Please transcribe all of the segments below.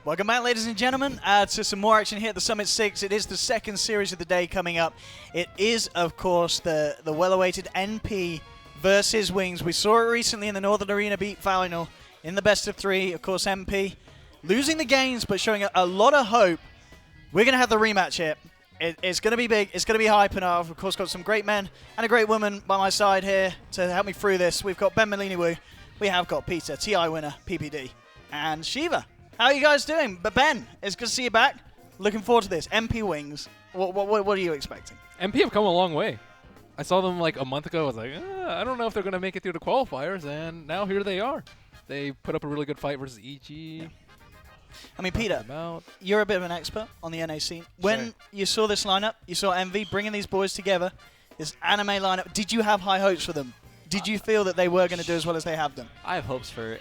Welcome back, ladies and gentlemen, to some more action here at the Summit 6. It is the second series of the day coming up. It is, of course, the well-awaited NP versus Wings. We saw it recently in the Northern Arena Beat final in the best of 3. Of course, MP losing the games, but showing a lot of hope. We're going to have the rematch here. It's going to be big. It's going to be hype, and I've, of course, got some great men and a great woman by my side here to help me through this. We've got Ben Merlini. We have got Peter, TI winner, PPD, and Sheever. How are you guys doing? But Ben, it's good to see you back. Looking forward to this. MP Wings. What are you expecting? MP have come a long way. I saw them like a month ago. I was like, I don't know if they're going to make it through the qualifiers, and now here they are. They put up a really good fight versus EG. Yeah. I mean, Peter, you're a bit of an expert on the NA scene. When you saw this lineup, you saw MV bringing these boys together, this anime lineup, did you have high hopes for them? Did you feel that they were going to do as well as they have done? I have hopes for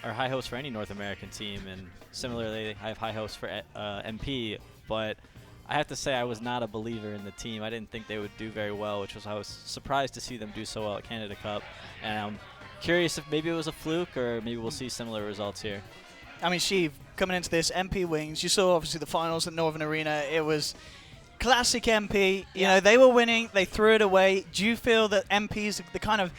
high hopes for any North American team, and similarly, I have high hopes for MP. But I have to say, I was not a believer in the team. I didn't think they would do very well, which was I was surprised to see them do so well at Canada Cup. And I'm curious if maybe it was a fluke, or maybe we'll see similar results here. I mean, Sheev, coming into this, MP Wings, you saw obviously the finals at Northern Arena. It was classic MP. You know, they were winning. They threw it away. Do you feel that MP's the kind of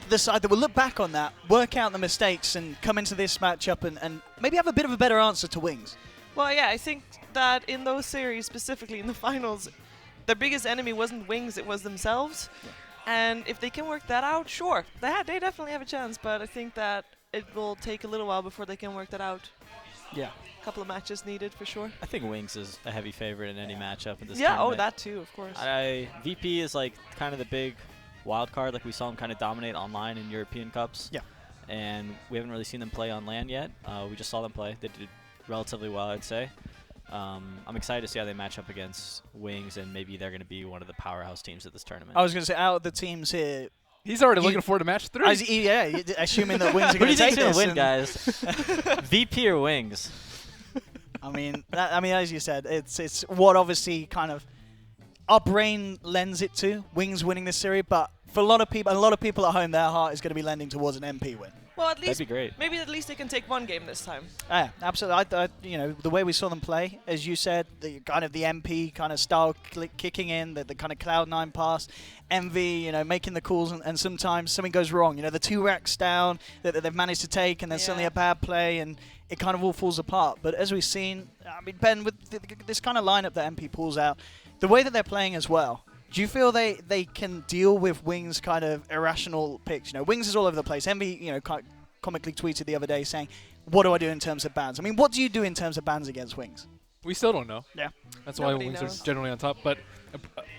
the side that will look back on that, work out the mistakes, and come into this matchup and maybe have a bit of a better answer to Wings? Well, yeah, I think that in those series, specifically in the finals, their biggest enemy wasn't Wings, it was themselves. Yeah. And if they can work that out, sure, they definitely have a chance, but I think that it will take a little while before they can work that out. Yeah. A couple of matches needed for sure. I think Wings is a heavy favorite in any matchup in this tournament. tournament. Oh, that too, of course. VP is like kind of the big wild card. Like we saw them kind of dominate online in European Cups. Yeah. And we haven't really seen them play on LAN yet. We just saw them play. They did relatively well, I'd say. I'm excited to see how they match up against Wings, and maybe they're going to be one of the powerhouse teams at this tournament. I was going to say, out of the teams here, he's already looking forward to match 3. Yeah, assuming that Wings are going to take this. Who do you think's going to win, guys? VP or Wings? I mean, as you said, it's what obviously kind of our brain lends it to, Wings winning this series, but for a lot of people at home, their heart is going to be lending towards an MP win. Well, at least that'd be great. Maybe at least they can take one game this time. Yeah, absolutely. You know, the way we saw them play, as you said, the kind of the MP kind of style kicking in, the kind of Cloud9 pass, MV, you know, making the calls, and sometimes something goes wrong. You know, the 2 racks down that they've managed to take, and then suddenly a bad play, and it kind of all falls apart. But as we've seen, I mean, Ben, with this kind of lineup that MP pulls out, the way that they're playing as well, do you feel they can deal with Wings' kind of irrational picks? You know, Wings is all over the place. MV, you know, comically tweeted the other day saying, what do I do in terms of bans? I mean, what do you do in terms of bans against Wings? We still don't know. Yeah. That's why Wings are generally on top. But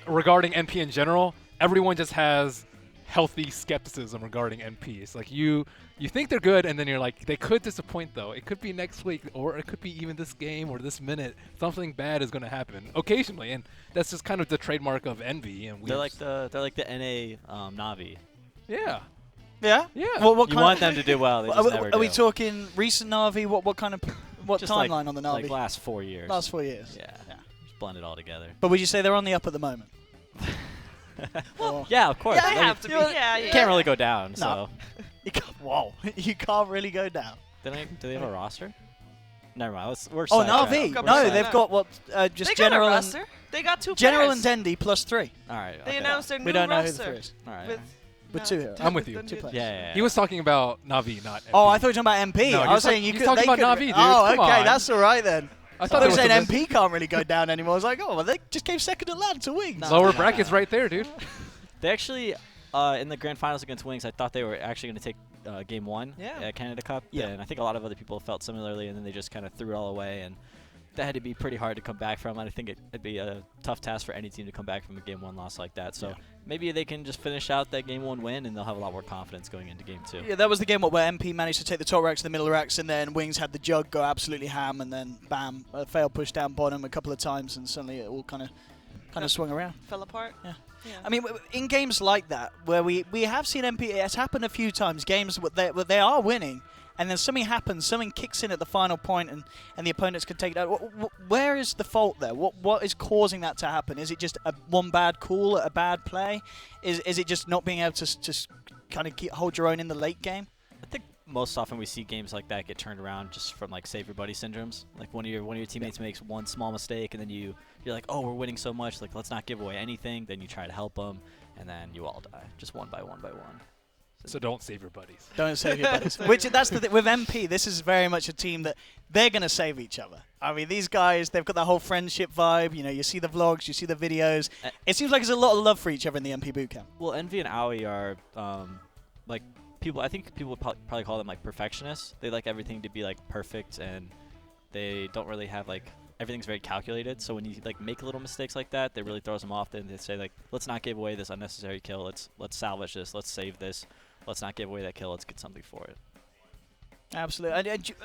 regarding NP in general, everyone just has healthy skepticism regarding NP. It's like you think they're good, and then you're like, they could disappoint, though. It could be next week, or it could be even this game or this minute. Something bad is going to happen occasionally, and that's just kind of the trademark of Envy. And they're like the NA Navi. Yeah. Yeah? Yeah. Well, you want them to do well. They just never do. Are we talking recent Navi? What kind of just timeline like, on the Navi? Like last 4 years. Last 4 years. Yeah. Just blend it all together. But would you say they're on the up at the moment? Well, yeah, of course. Yeah, they have to be. Yeah. You can't really go down. No. So. You can't really go down. Do they have a roster? Never mind. We're Navi. No, they've got just they general got a roster. They got 2 general players. and Dendy plus 3. All right. They announced their new roster. We don't know roster. who the 3 is. All right. With 2 heroes. I'm with you. 2 players. Yeah. He was talking about Navi, not MP. Oh, I thought you were talking about MP. No, I was saying you could. talking about Navi, dude. Oh, Come okay, on. that's all right then. I thought they were saying was MP can't really go down anymore. I was like, oh, well, they just came second at LAN to Wings. Lower brackets right there, dude. They actually, in the grand finals against Wings, I thought they were actually going to take Game 1 at Canada Cup. Yeah. And I think a lot of other people felt similarly, and then they just kind of threw it all away. And that had to be pretty hard to come back from. And I think it'd be a tough task for any team to come back from a Game 1 loss like that. So maybe they can just finish out that Game 1 win, and they'll have a lot more confidence going into Game 2. Yeah, that was the game where MP managed to take the top racks, the middle racks, and then Wings had the jug go absolutely ham, and then bam, fail push down bottom a couple of times, and suddenly it all kind of swung around. Fell apart. Yeah. I mean, in games like that, where we have seen MP, it's happened a few times, games where they are winning, and then something happens, something kicks in at the final point, and the opponents can take it out. Where is the fault there? What is causing that to happen? Is it just one bad call, a bad play? Is it just not being able to kind of hold your own in the late game? I think most often we see games like that get turned around just from like save your buddy syndromes. Like one of your teammates makes one small mistake, and then you're like, oh, we're winning so much, like let's not give away anything. Then you try to help them, and then you all die, just one by one by one. So don't save your buddies. Don't save your buddies. Which that's the thing with MP. This is very much a team that they're gonna save each other. I mean, these guys, they've got that whole friendship vibe. You know, you see the vlogs, you see the videos. It seems like there's a lot of love for each other in the MP bootcamp. Well, Envy and Aoi are like people. I think people would probably call them like perfectionists. They like everything to be like perfect, and they don't really have like everything's very calculated. So when you like make little mistakes like that, they really throws them off. Then they say like, let's not give away this unnecessary kill. Let's salvage this. Let's save this. Let's not give away that kill. Let's get something for it. Absolutely.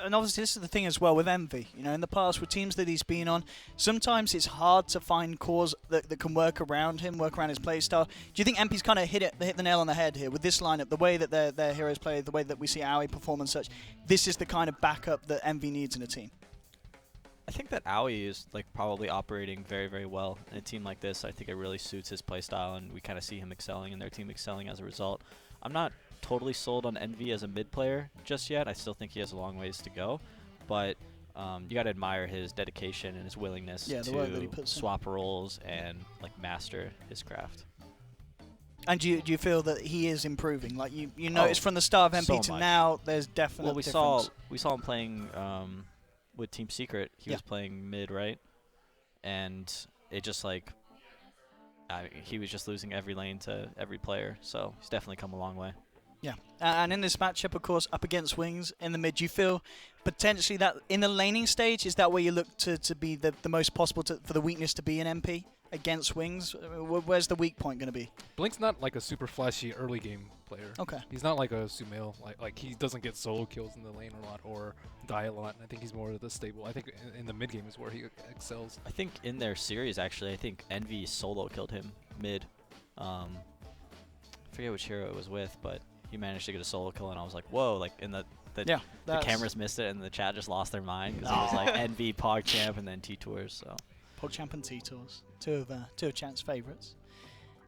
And obviously this is the thing as well with Envy. You know, in the past with teams that he's been on, sometimes it's hard to find cores that can work around him, work around his playstyle. Do you think MP's kind of hit the nail on the head here with this lineup, the way that their heroes play, the way that we see Aoi perform and such? This is the kind of backup that Envy needs in a team. I think that Aoi is like probably operating very, very well in a team like this. I think it really suits his playstyle, and we kind of see him excelling and their team excelling as a result. I'm not totally sold on Envy as a mid player just yet. I still think he has a long ways to go, but you got to admire his dedication and his willingness to swap roles and like master his craft. And do you feel that he is improving? Like you notice from the start of MP to now, there's definitely difference. we saw him playing with Team Secret. He was playing mid, right? And it just like he was just losing every lane to every player. So he's definitely come a long way. Yeah, and in this matchup, of course, up against Wings in the mid, do you feel potentially that in the laning stage, is that where you look to be the most possible for the weakness to be in MP against Wings? Where's the weak point going to be? Blink's not like a super flashy early game player. Okay. He's not like a Sumail. Like he doesn't get solo kills in the lane a lot or die a lot. I think he's more of the stable. I think in the mid game is where he excels. I think in their series, actually, I think Envy solo killed him mid. I forget which hero it was with, but he managed to get a solo kill, and I was like, whoa, like in the cameras missed it, and the chat just lost their mind because it was like Envy, PogChamp, and then T-Tours. So PogChamp and T-Tours, two of Chant's favorites.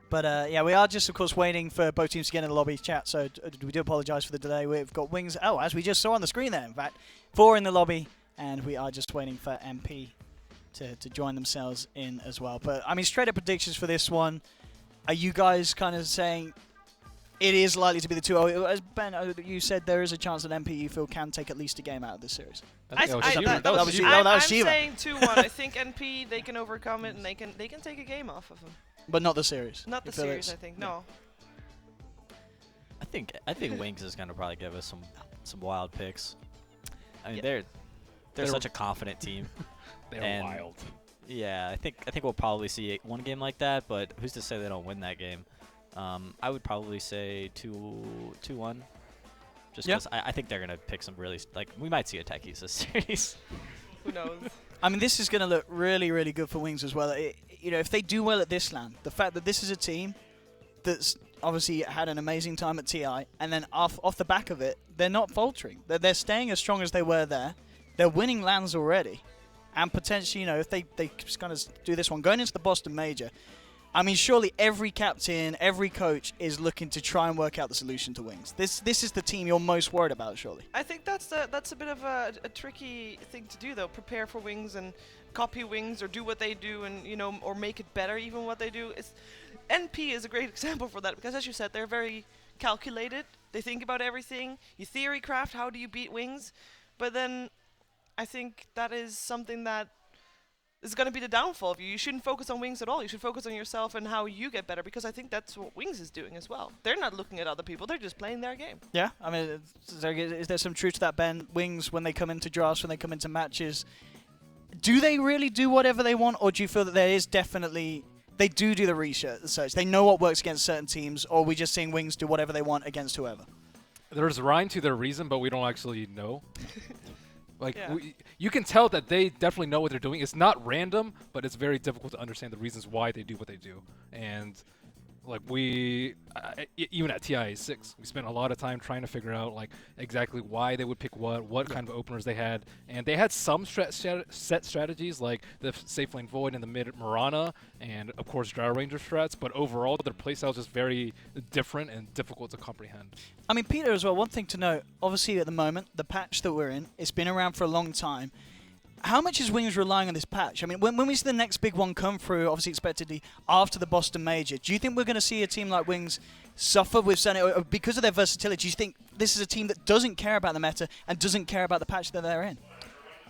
But yeah, we are just, of course, waiting for both teams to get in the lobby chat, so we do apologize for the delay. We've got Wings, as we just saw on the screen there, in fact, 4 in the lobby, and we are just waiting for MP to join themselves in as well. But, I mean, straight up predictions for this one. Are you guys kind of saying it is likely to be the 2-0? As Ben, you said there is a chance that MP, you feel, can take at least a game out of this series. That was Sheever. I'm saying 2-1. I think NP, they can overcome it, and they can take a game off of them. But not the series. Not the series, I think. No. I think Wings is gonna probably give us some wild picks. I mean, they're such a confident team. They're wild. Yeah, I think we'll probably see one game like that, but who's to say they don't win that game? I would probably say 2-1. Just because I think they're gonna pick some really we might see a techies this series. Who knows? I mean, this is going to look really, really good for Wings as well. You know, if they do well at this LAN, the fact that this is a team that's obviously had an amazing time at TI, and then off the back of it, they're not faltering. They're staying as strong as they were there. They're winning LANs already. And potentially, you know, if they just kind of do this one, going into the Boston Major, I mean, surely every captain, every coach is looking to try and work out the solution to Wings. This is the team you're most worried about, surely. I think that's a bit of a tricky thing to do, though. Prepare for Wings and copy Wings, or do what they do, and or make it better, even what they do. NP is a great example for that, because as you said, they're very calculated. They think about everything. You theory craft, how do you beat Wings? But then I think that is something that is going to be the downfall of you. You shouldn't focus on Wings at all. You should focus on yourself and how you get better, because I think that's what Wings is doing as well. They're not looking at other people. They're just playing their game. Yeah, I mean, is there some truth to that, Ben? Wings, when they come into drafts, when they come into matches, do they really do whatever they want, or do you feel that there is definitely, they do the research, they know what works against certain teams, or are we just seeing Wings do whatever they want against whoever? There's rhyme to their reason, but we don't actually know. You can tell that they definitely know what they're doing. It's not random, but it's very difficult to understand the reasons why they do what they do. And Like we, even at TI 6, we spent a lot of time trying to figure out like exactly why they would pick what kind of openers they had, and they had some set strategies like the safe lane void and the mid Mirana, and of course Gyro Ranger strats. But overall, their playstyle is just very different and difficult to comprehend. I mean, Peter, as well, one thing to note, obviously at the moment, the patch that we're in, it's been around for a long time. How much is Wings relying on this patch? I mean, when we see the next big one come through, obviously expectedly after the Boston Major, do you think we're going to see a team like Wings suffer with because of their versatility? Do you think this is a team that doesn't care about the meta and doesn't care about the patch that they're in?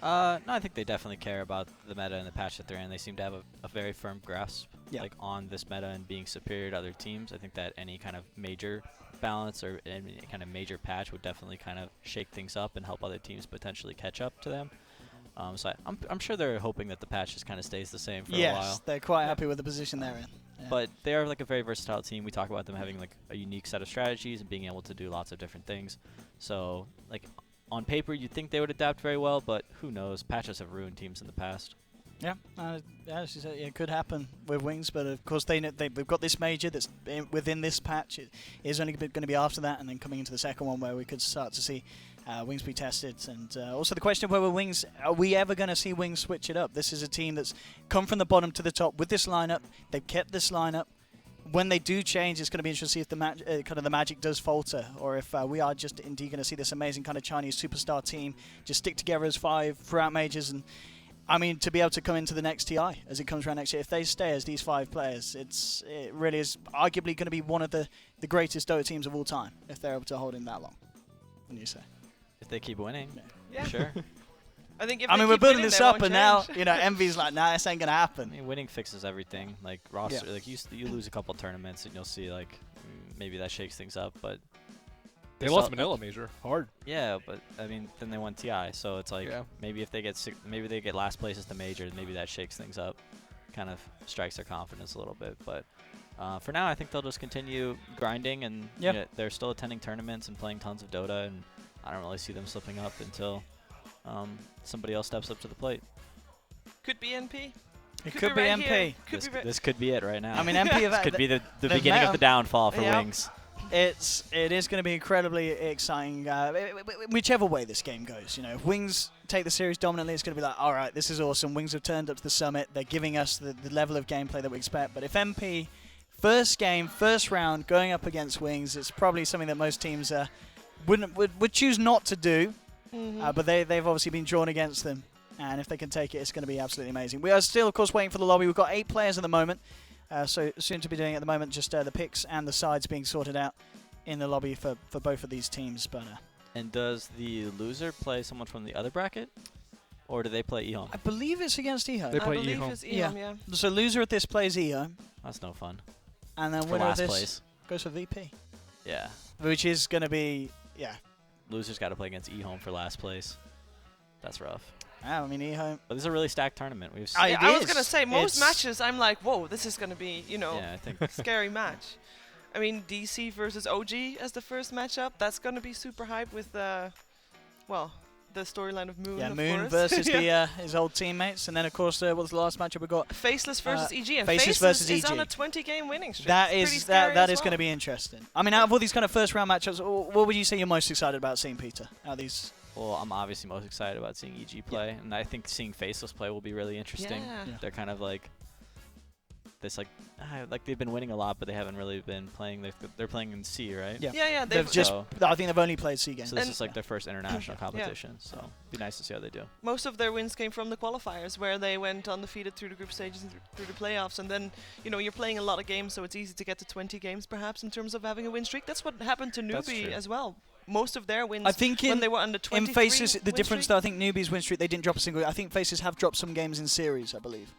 No, I think they definitely care about the meta and the patch that they're in. They seem to have a very firm grasp like on this meta and being superior to other teams. I think that any kind of major balance or any kind of major patch would definitely kind of shake things up and help other teams potentially catch up to them. So I'm sure they're hoping that the patch just kind of stays the same for a while. Yes, they're quite happy with the position they're in. Yeah. But they are like a very versatile team. We talk about them having like a unique set of strategies and being able to do lots of different things. So like on paper, you'd think they would adapt very well, but who knows? Patches have ruined teams in the past. Yeah, as you said, it could happen with Wings, but of course they've got this major that's within this patch. It is only going to be after that, and then coming into the second one where we could start to see Wings be tested. And also the question of whether Wings, are we ever going to see Wings switch it up? This is a team that's come from the bottom to the top with this lineup. They've kept this lineup. When they do change, it's going to be interesting to see if the magic does falter, or if we are just indeed going to see this amazing kind of Chinese superstar team just stick together as 5 throughout majors. And I mean, to be able to come into the next TI as it comes around next year, if they stay as these 5 players, it really is arguably going to be one of the greatest Dota teams of all time if they're able to hold in that long. What do you say? If they keep winning, Yeah. sure. I think if I they mean, we're keep building winning, this they up, won't and now change. Envy's like, nah, this ain't gonna I happen. mean, winning fixes everything. Like roster, like you lose a couple tournaments and you'll see like maybe that shakes things up, but They lost Manila Major hard. yeah, but I mean, then they won TI, so it's like maybe if they get maybe they get last place at the major, maybe that shakes things up, kind of strikes their confidence a little bit. But for now, I think they'll just continue grinding, and they're still attending tournaments and playing tons of Dota, and I don't really see them slipping up until somebody else steps up to the plate. Could be NP. It could be right MP. here. This could be it right now. I mean, MP this could be the beginning of the downfall for Wings. It is going to be incredibly exciting, whichever way this game goes. If Wings take the series dominantly, it's going to be like, all right, this is awesome. Wings have turned up to the summit. They're giving us the level of gameplay that we expect. But if MP, first game, first round, going up against Wings, it's probably something that most teams would choose not to do. But they've obviously been drawn against them. And if they can take it, it's going to be absolutely amazing. We are still, of course, waiting for the lobby. We've got 8 players at the moment. So soon to be doing at the moment just the picks and the sides being sorted out in the lobby for both of these teams. But and does the loser play someone from the other bracket, or do they play eHome? I believe it's against eHome. They play I believe eHome. it's eHome, yeah. So loser of this plays eHome, That's no fun. and then For winner of last this place. goes for VP, Yeah. which is going to be Losers got to play against eHome for last place. That's rough. I mean eHome. But this is a really stacked tournament. We've I- seen, It I was is. gonna say most It's- matches. I'm like, whoa, this is gonna be yeah, I think scary match. I mean, DC versus OG as the first matchup. That's gonna be super hype with the storyline of Moon. Yeah, of Moon course. versus his old teammates, and then of course what was the last matchup we got? Faceless versus EG, and Faceless Faceless versus is EG. on a 20-game winning streak. That It's pretty is scary that as is going to well. be interesting. I mean, out of all these kind of first round matchups, what would you say you're most excited about seeing, Peter? Out of these? well, I'm obviously most excited about seeing EG play, and I think seeing Faceless play will be really interesting. Yeah. They're kind of like this, like they've been winning a lot, but they haven't really been playing. They're playing in C, right? Yeah. Yeah, They've just. So- I think they've only played C games. So this And- is like their first international competition. So it'd be nice to see how they do. most of their wins came from the qualifiers, where they went undefeated through the group stages and through the playoffs. And then, you're playing a lot of games, so it's easy to get to 20 games, perhaps, in terms of having a win streak. That's what happened to That's Newbie true. as well. Most of their wins I think when in they were under 23 in Faces, the win difference streak. though, I think Newbies win streak, they didn't drop a single. I think Faces have dropped some games in series, I believe.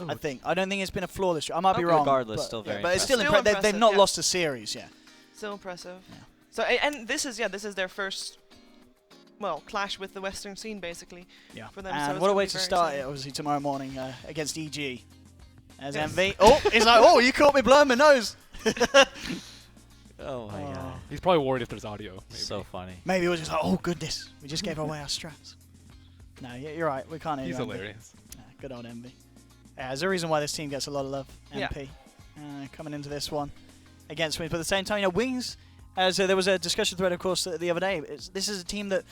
I think. I don't think it's been a flawless streak. I might be Okay. wrong. Regardless, but, still very but it's still impressive. impressive. They've Still not impressive, lost a series, So impressive. Yeah. So and this is their first, clash with the Western scene basically. Yeah. For them, so And it's what a gonna way be to very start it, exciting. obviously, tomorrow morning against EG. As Yes. MV. Oh, he's like, oh, you caught me blowing my nose. Oh my god, He's probably worried if there's audio. Maybe. so funny. Maybe we're just like, oh, goodness. We just gave away our strats. No, you're right. We can't hear He's you, Envy. hilarious. Good old Envy. Yeah, there's a reason why this team gets a lot of love, Yeah. MP. coming into this one against Wings. But at the same time, Wings, as there was a discussion thread, of course, the other day, this is a team that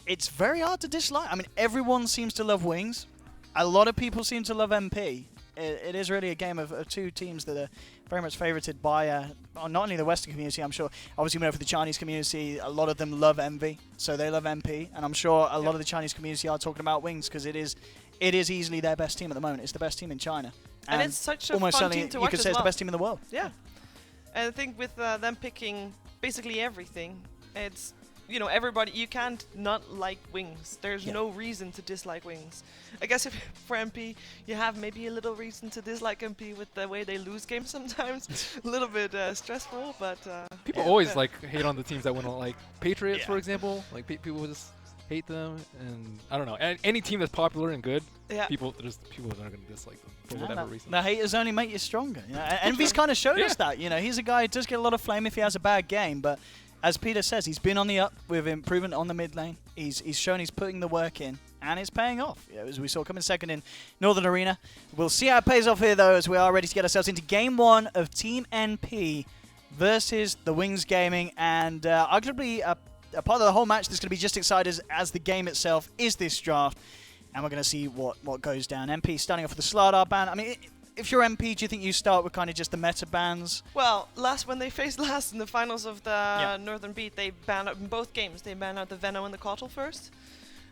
it's very hard to dislike. I mean, everyone seems to love Wings. A lot of people seem to love MP. It is really a game of two teams that are very much favorited by not only the Western community, I'm sure. Obviously, we know for the Chinese community, a lot of them love Envy, so they love MP. And I'm sure a lot of the Chinese community are talking about Wings because it is easily their best team at the moment. It's the best team in China. And it's such a almost fun certainly team to you watch could as say it's well. the best team in the world. Yeah. And I think with them picking basically everything, it's, everybody, you can't not like Wings. There's no reason to dislike Wings. I guess if for MP, you have maybe a little reason to dislike MP with the way they lose games sometimes. A little bit stressful, but... people always hate on the teams that win, like Patriots, for example. Like people just hate them, and I don't know. Any team that's popular and good, people are going to dislike them for whatever reason. The haters only make you stronger. Envy's kind of showed us that. He's a guy who does get a lot of flame if he has a bad game, but as Peter says, he's been on the up with improvement on the mid lane. He's shown he's putting the work in, and it's paying off. As we saw coming second in Northern Arena. We'll see how it pays off here, though, as we are ready to get ourselves into Game 1 of Team NP versus the Wings Gaming, and arguably a part of the whole match that's going to be just excited as the game itself is this draft, and we're going to see what goes down. MP starting off with the Slardar ban. I mean, if you're MP, do you think you start with kind of just the meta bans? Well, when they faced last in the finals of the Northern Beat, they banned out in both games. They banned out the Venom and the Kotal first.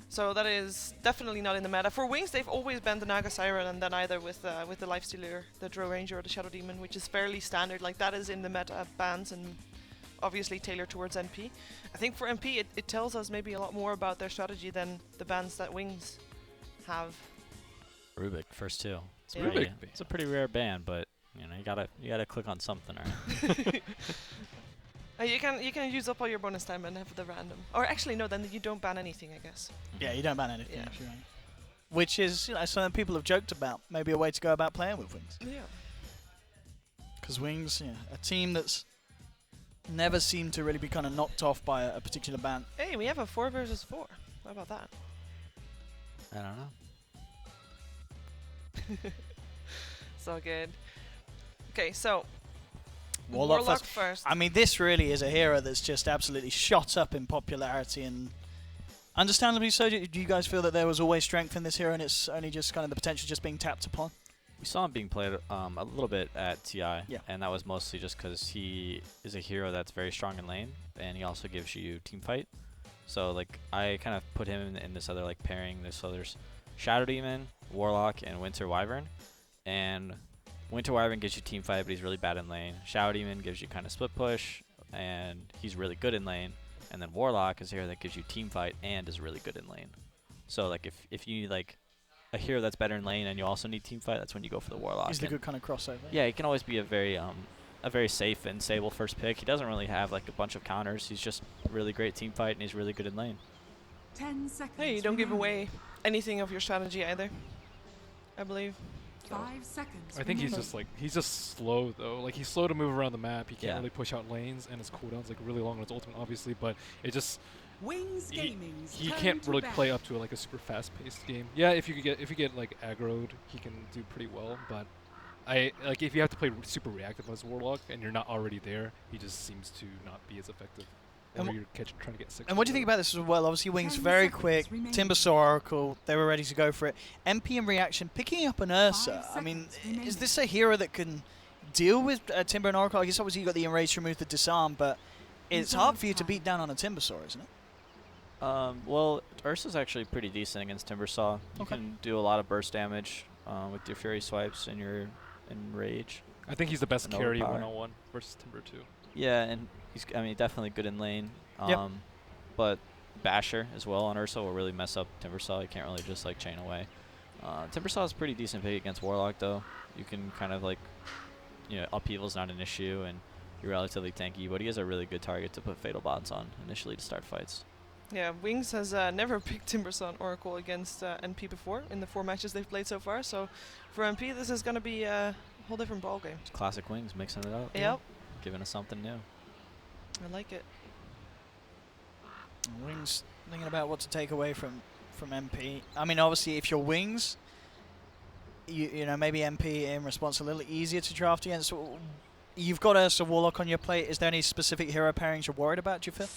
So that is definitely not in the meta. For Wings, they've always banned the Naga Siren and then either with the Lifestealer, the Drow Ranger, or the Shadow Demon, which is fairly standard. Like, that is in the meta bans and obviously tailored towards NP. I think for MP, it tells us maybe a lot more about their strategy than the bans that Wings have. Rubik, first two. It's a pretty rare ban, but you gotta click on something. Right? You can use up all your bonus time and have the random. Or actually, no, then you don't ban anything, I guess. Yeah, you don't ban anything. Yeah. Actually, which is something people have joked about. Maybe a way to go about playing with Wings. Yeah. Because Wings, a team that's never seemed to really be kind of knocked off by a particular ban. Hey, we have a 4 versus 4. How about that? I don't know. So good. Okay, so Warlock first. I mean, this really is a hero that's just absolutely shot up in popularity, and understandably so. Do you guys feel that there was always strength in this hero and it's only just kind of the potential just being tapped upon? We saw him being played a little bit at TI, and that was mostly just because he is a hero that's very strong in lane, and he also gives you team fight. So like I kind of put him in this other like pairing. So there's Shadow Demon, Warlock, and Winter Wyvern, and Winter Wyvern gives you team fight, but he's really bad in lane. Shadow Demon gives you kind of split push, and he's really good in lane. And then Warlock is a hero that gives you team fight and is really good in lane. So like if you need like a hero that's better in lane and you also need team fight, that's when you go for the Warlock. He's the good kind of crossover. Yeah, he can always be a very safe and stable first pick. He doesn't really have like a bunch of counters. He's just really great team fight and he's really good in lane. 10 seconds. Hey, you don't give away anything of your strategy either, I believe. 5 seconds. I think he's just slow though. Like he's slow to move around the map. He can't really push out lanes, and his cooldown's like really long on his ultimate, obviously. But it just Wings Gaming's he turn can't to really bat. play up to like a super fast-paced game. Yeah, if you get like aggroed, he can do pretty well. But if you have to play super reactive as Warlock and you're not already there, he just seems to not be as effective. And Or you're trying to get 6. And what do you think about this as well? Obviously, Wings 10 very seconds quick. remaining. Timber saw Oracle. They were ready to go for it. MP in reaction, picking up an Ursa. 5 I mean, seconds remaining. is this a hero that can deal with Timber and Oracle? I guess obviously you got the Enrage to remove the disarm, but it's hard for you to beat down on a Timbersaw, isn't it? Well, Ursa's actually pretty decent against Timbersaw. You Okay. can do a lot of burst damage with your Fury swipes and your Enrage. I think he's the best And carry overpower. one-on-one versus Timber 2. Yeah, and he's definitely good in lane. Yep. But Basher as well on Ursa will really mess up Timbersaw. You can't really just like chain away. Timbersaw is pretty decent pick against Warlock though. You can kind of like, upheaval's not an issue and you're relatively tanky, but he is a really good target to put fatal bots on initially to start fights. Yeah, Wings has never picked Timbersaw and Oracle against NP before in the 4 matches they've played so far. So for NP, this is going to be a whole different ballgame. It's classic Wings, mixing it up. Yep, Giving us something new. I like it. Wings thinking about what to take away from MP. I mean, obviously, if you're Wings, you know, maybe MP in response a little easier to draft against. You've got Ursa Warlock on your plate. Is there any specific hero pairings you're worried about, do you feel?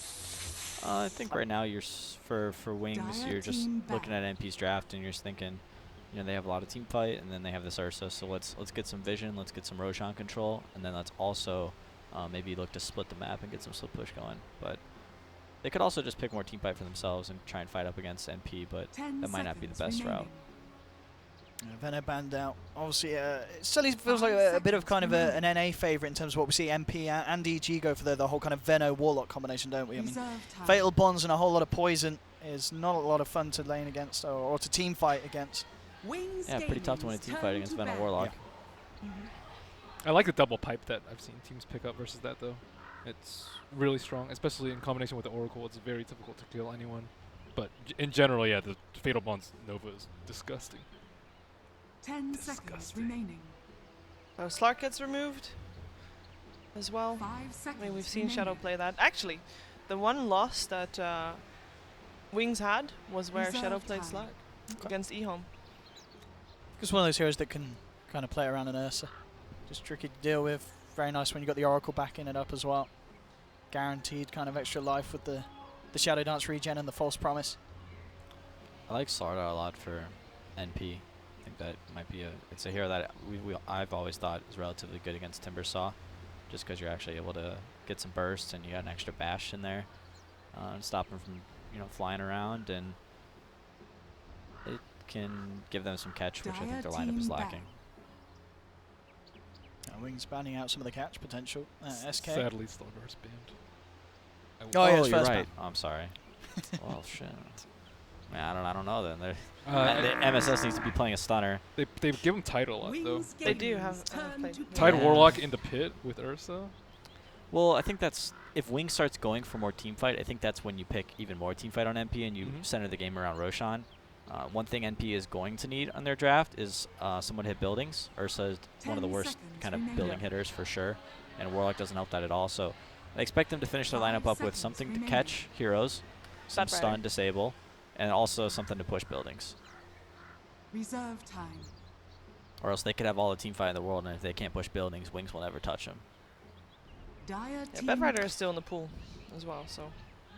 I think right now you're for wings, Dire you're just team looking back. at NP's draft and you're just thinking, you know, they have a lot of team fight and then they have this Ursa, so let's get some vision, let's get some Roshan control, and then let's also maybe look to split the map and get some split push going. But they could also just pick more team fight for themselves and try and fight up against NP, but 10 that might not be the best seconds route. remaining. Venom banned out. Obviously, it still feels like 5 a bit of kind of seconds an NA favourite in terms of what we see MP and EG go for the whole kind of Veno Warlock combination, don't we? I mean, Reserve time. Fatal Bonds and a whole lot of poison is not a lot of fun to lane against or to team fight against. Wings Yeah, pretty tough to win a Gaming's team turn fight against to Venom bat. Warlock. I like the double pipe that I've seen teams pick up versus that though. It's really strong, especially in combination with the Oracle. It's very difficult to kill anyone. But in general, yeah, the Fatal Bonds Nova is disgusting. 10 seconds Disgusting. remaining. So Slark gets removed as well. 5 I seconds mean, we've seen remaining. Shadow play that. Actually, the one loss that Wings had was where Reserve Shadow played time. Slark Okay. against Ehome. It's one of those heroes that can kind of play around an Ursa. Just tricky to deal with. Very nice when you got the Oracle backing it up as well. Guaranteed kind of extra life with the Shadow Dance regen and the False Promise. I like Slardar a lot for NP. I think that might be it's a hero that I've always thought is relatively good against Timbersaw, just because you're actually able to get some bursts and you got an extra bash in there, and stop them from flying around, and it can give them some catch, which I think their Dire lineup is team lacking. Wings banning out some of the catch potential. SK. Sadly, Slardar's banned. Oh, yeah, it's you're first right. ban. Oh, I'm sorry. Well, shit. Man, I don't know then. Uh, The MSS needs to be playing a stunner. They give him Tide a lot though. Wings They do Gaming's have turn played- to Tide bat. Yeah. Warlock in the pit with Ursa. Well, I think that's if Wing starts going for more team fight, I think that's when you pick even more team fight on NP and you Mhm. center the game around Roshan. One thing NP is going to need on their draft is someone to hit buildings. Ursa is one of the 10 worst seconds kind of remaining. building hitters for sure, and Warlock doesn't help that at all. So I expect them to finish their 5 lineup up with seconds something to remaining. catch heroes, some Batrider. stun, disable, and also something to push buildings. Reserve time. Or else they could have all the team fight in the world, and if they can't push buildings, Wings will never touch them. Dire Yeah, team Bedrider is still in the pool as well, so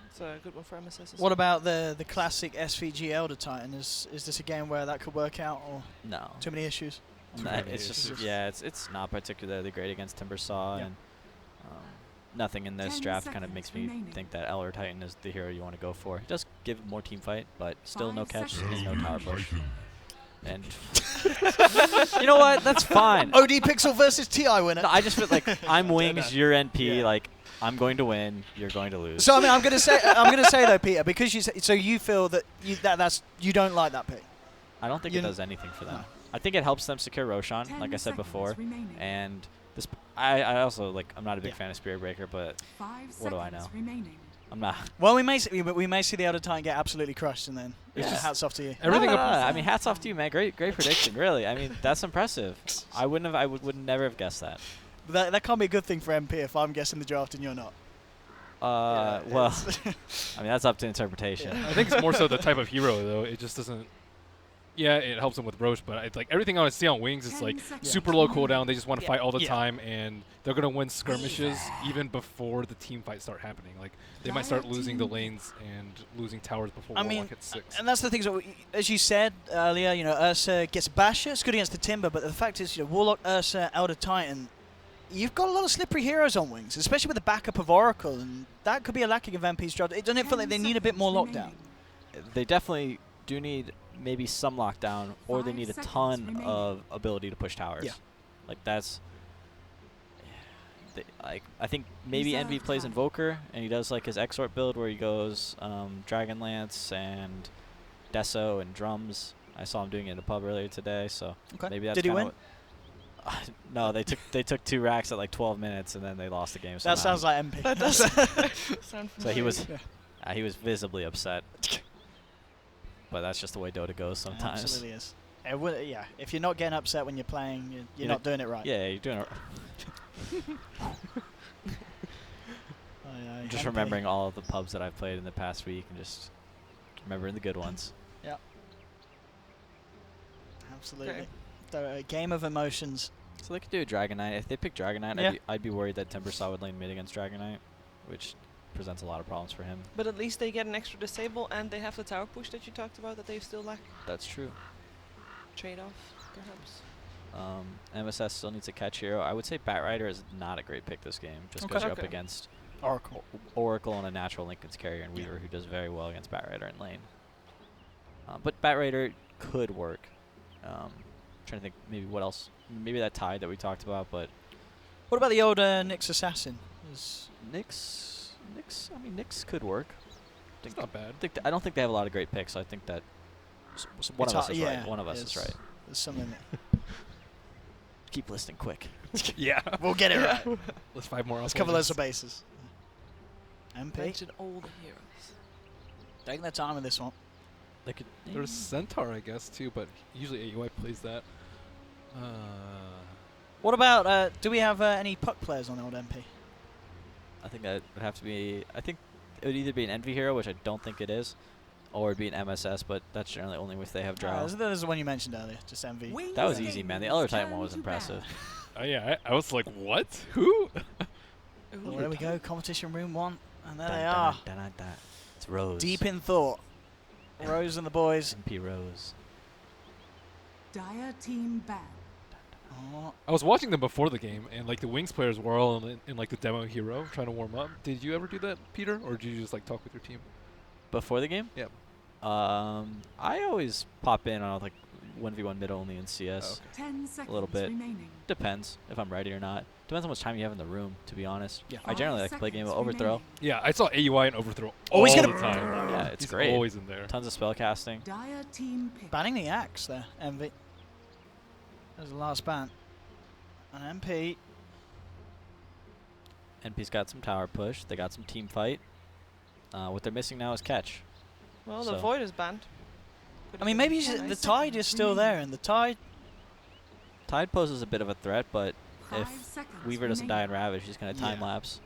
it's a good one for MSS. What about the classic SVG Elder Titan? Is this a game where that could work out, or No. too many issues? Too Nah, many it's just issues. it's not particularly great against Timbersaw, Yeah. and nothing in this 10 draft kind of seconds makes me remaining. think that Elder Titan is the hero you want to go for. It does give more team fight, but still no 5 catch seconds and no tower remaining. push. And you know what? That's fine. ODPixel versus TI winner. No, I just feel like I'm Wings, you're NP. Yeah. Like I'm going to win, you're going to lose. So I mean, I'm gonna say though, Peter, because you feel that you don't like that pick. I don't think you it kn- does anything for them. No. I think it helps them secure Roshan, 10 like I said seconds before. remaining. And this, I also like. I'm not a big Yeah. fan of Spirit Breaker, but 5 what do I seconds know? remaining. I'm not. Well, we may see the Elder Titan get absolutely crushed, and then It's just- hats off to you. Everything No, no, up. no, I mean, hats off to you, man. Great prediction, really. I mean, that's impressive. I would never have guessed that. But that can't be a good thing for MP if I'm guessing the draft and you're not. Well, I mean, that's up to interpretation. I think it's more so the type of hero though. It just doesn't. Yeah, it helps them with Roche, but it's like everything I see on Wings is 10 like seconds super low remaining. cooldown. They just want to Yeah. fight all the Yeah. time, and they're gonna win skirmishes even before the team fights start happening. Like they might start losing the lanes and losing towers before I Warlock mean, hits 6. and that's the thing. So, as you said earlier, Ursa gets Basher. It's good against the Timber, but the fact is, Warlock, Ursa, Elder Titan. You've got a lot of slippery heroes on Wings, especially with the backup of Oracle, and that could be a lacking of MP's draft. It doesn't feel like they need a bit more lockdown. They definitely do need maybe some lockdown, or they 5 need a seconds ton remaining. of ability to push towers. Yeah. Like that's. I think maybe Reserve Envy plays time. Invoker, and he does like his Exort build where he goes Dragonlance and Deso and drums. I saw him doing it in a pub earlier today, so Okay. maybe that's Did he kinda win? what- no, they took 2 racks at like 12 minutes, and then they lost the game. That somehow. sounds like MP. That does sound So he was Yeah. he was visibly upset. But that's just the way Dota goes sometimes. Absolutely is. Yeah, if you're not getting upset when you're playing, you're You not know- doing it right. Yeah, you're doing it. Aye, Just MP. remembering all of the pubs that I've played in the past week and just remembering the good ones. Absolutely. Okay. A game of emotions. So they could do a Dragonite. If they pick Dragonite, Yeah. I'd be worried that Timbersaw would lane mid against Dragonite, which presents a lot of problems for him. But at least they get an extra disable, and they have the tower push that you talked about that they still lack. That's true. Trade-off, perhaps. MSS still needs a catch hero. I would say Batrider is not a great pick this game, just Okay. because you're up Okay. against Oracle. Oracle and a natural Linken's carrier and Yeah. Weaver, who does very well against Batrider in lane. But Batrider could work. Trying to think maybe what else. Maybe that Tide that we talked about, but What about the old Nyx Assassin? Nyx. I mean, Nyx could work. It's not bad. I don't think they have a lot of great picks. So I think that one of us is right. One of us is right. There's something. Keep listening quick. Yeah. We'll get it right. Let's 5 more. Let's cover loads of bases. MP Mention all the heroes. taking their time with this one. They could. There's Centaur, I guess, too, but usually AUI plays that. What about? Do we have any puck players on the old MP? I think that would have to be. I think it would either be an Envy hero, which I don't think it is, or it'd be an MSS, but that's generally only if they have draw. This is the one you mentioned earlier, just MV. Wings That was easy, man. The Gaming's other Titan turn one was to impressive. bat. Yeah, I was like, what? Who? Oh, there we go, competition room 1, and there Dun, they dun, are, dun, dun, dun. It's Rose. deep in thought. Rose and the boys. MP Rose. Dire team ban. Oh, I was watching them before the game, and like the Wings players were all in like the demo hero trying to warm up. Did you ever do that, Peter, or did you just like talk with your team? Before the game? Yep. I always pop in on like 1v1 mid only in CS. Oh, okay. 10 seconds little bit. remaining. Depends if I'm ready or not. Depends how much time you have in the room, to be honest. Yeah. I generally like to play a game of Overthrow. Yeah, I saw AUI and Overthrow Oh, he's all gonna- the time. Yeah, it's He's great. always in there. Tons of spell casting. Dire team pick. banning the axe there, MV. There's the last ban. An MP. NP's got some tower push. They got some team fight. What they're missing now is catch. Well, So- the Void is banned. I mean, maybe the Nice. tide is still there, and the tide. Tide poses a bit of a threat, but 5 if seconds Weaver doesn't die remaining. in Ravage, he's going to time Yeah. lapse.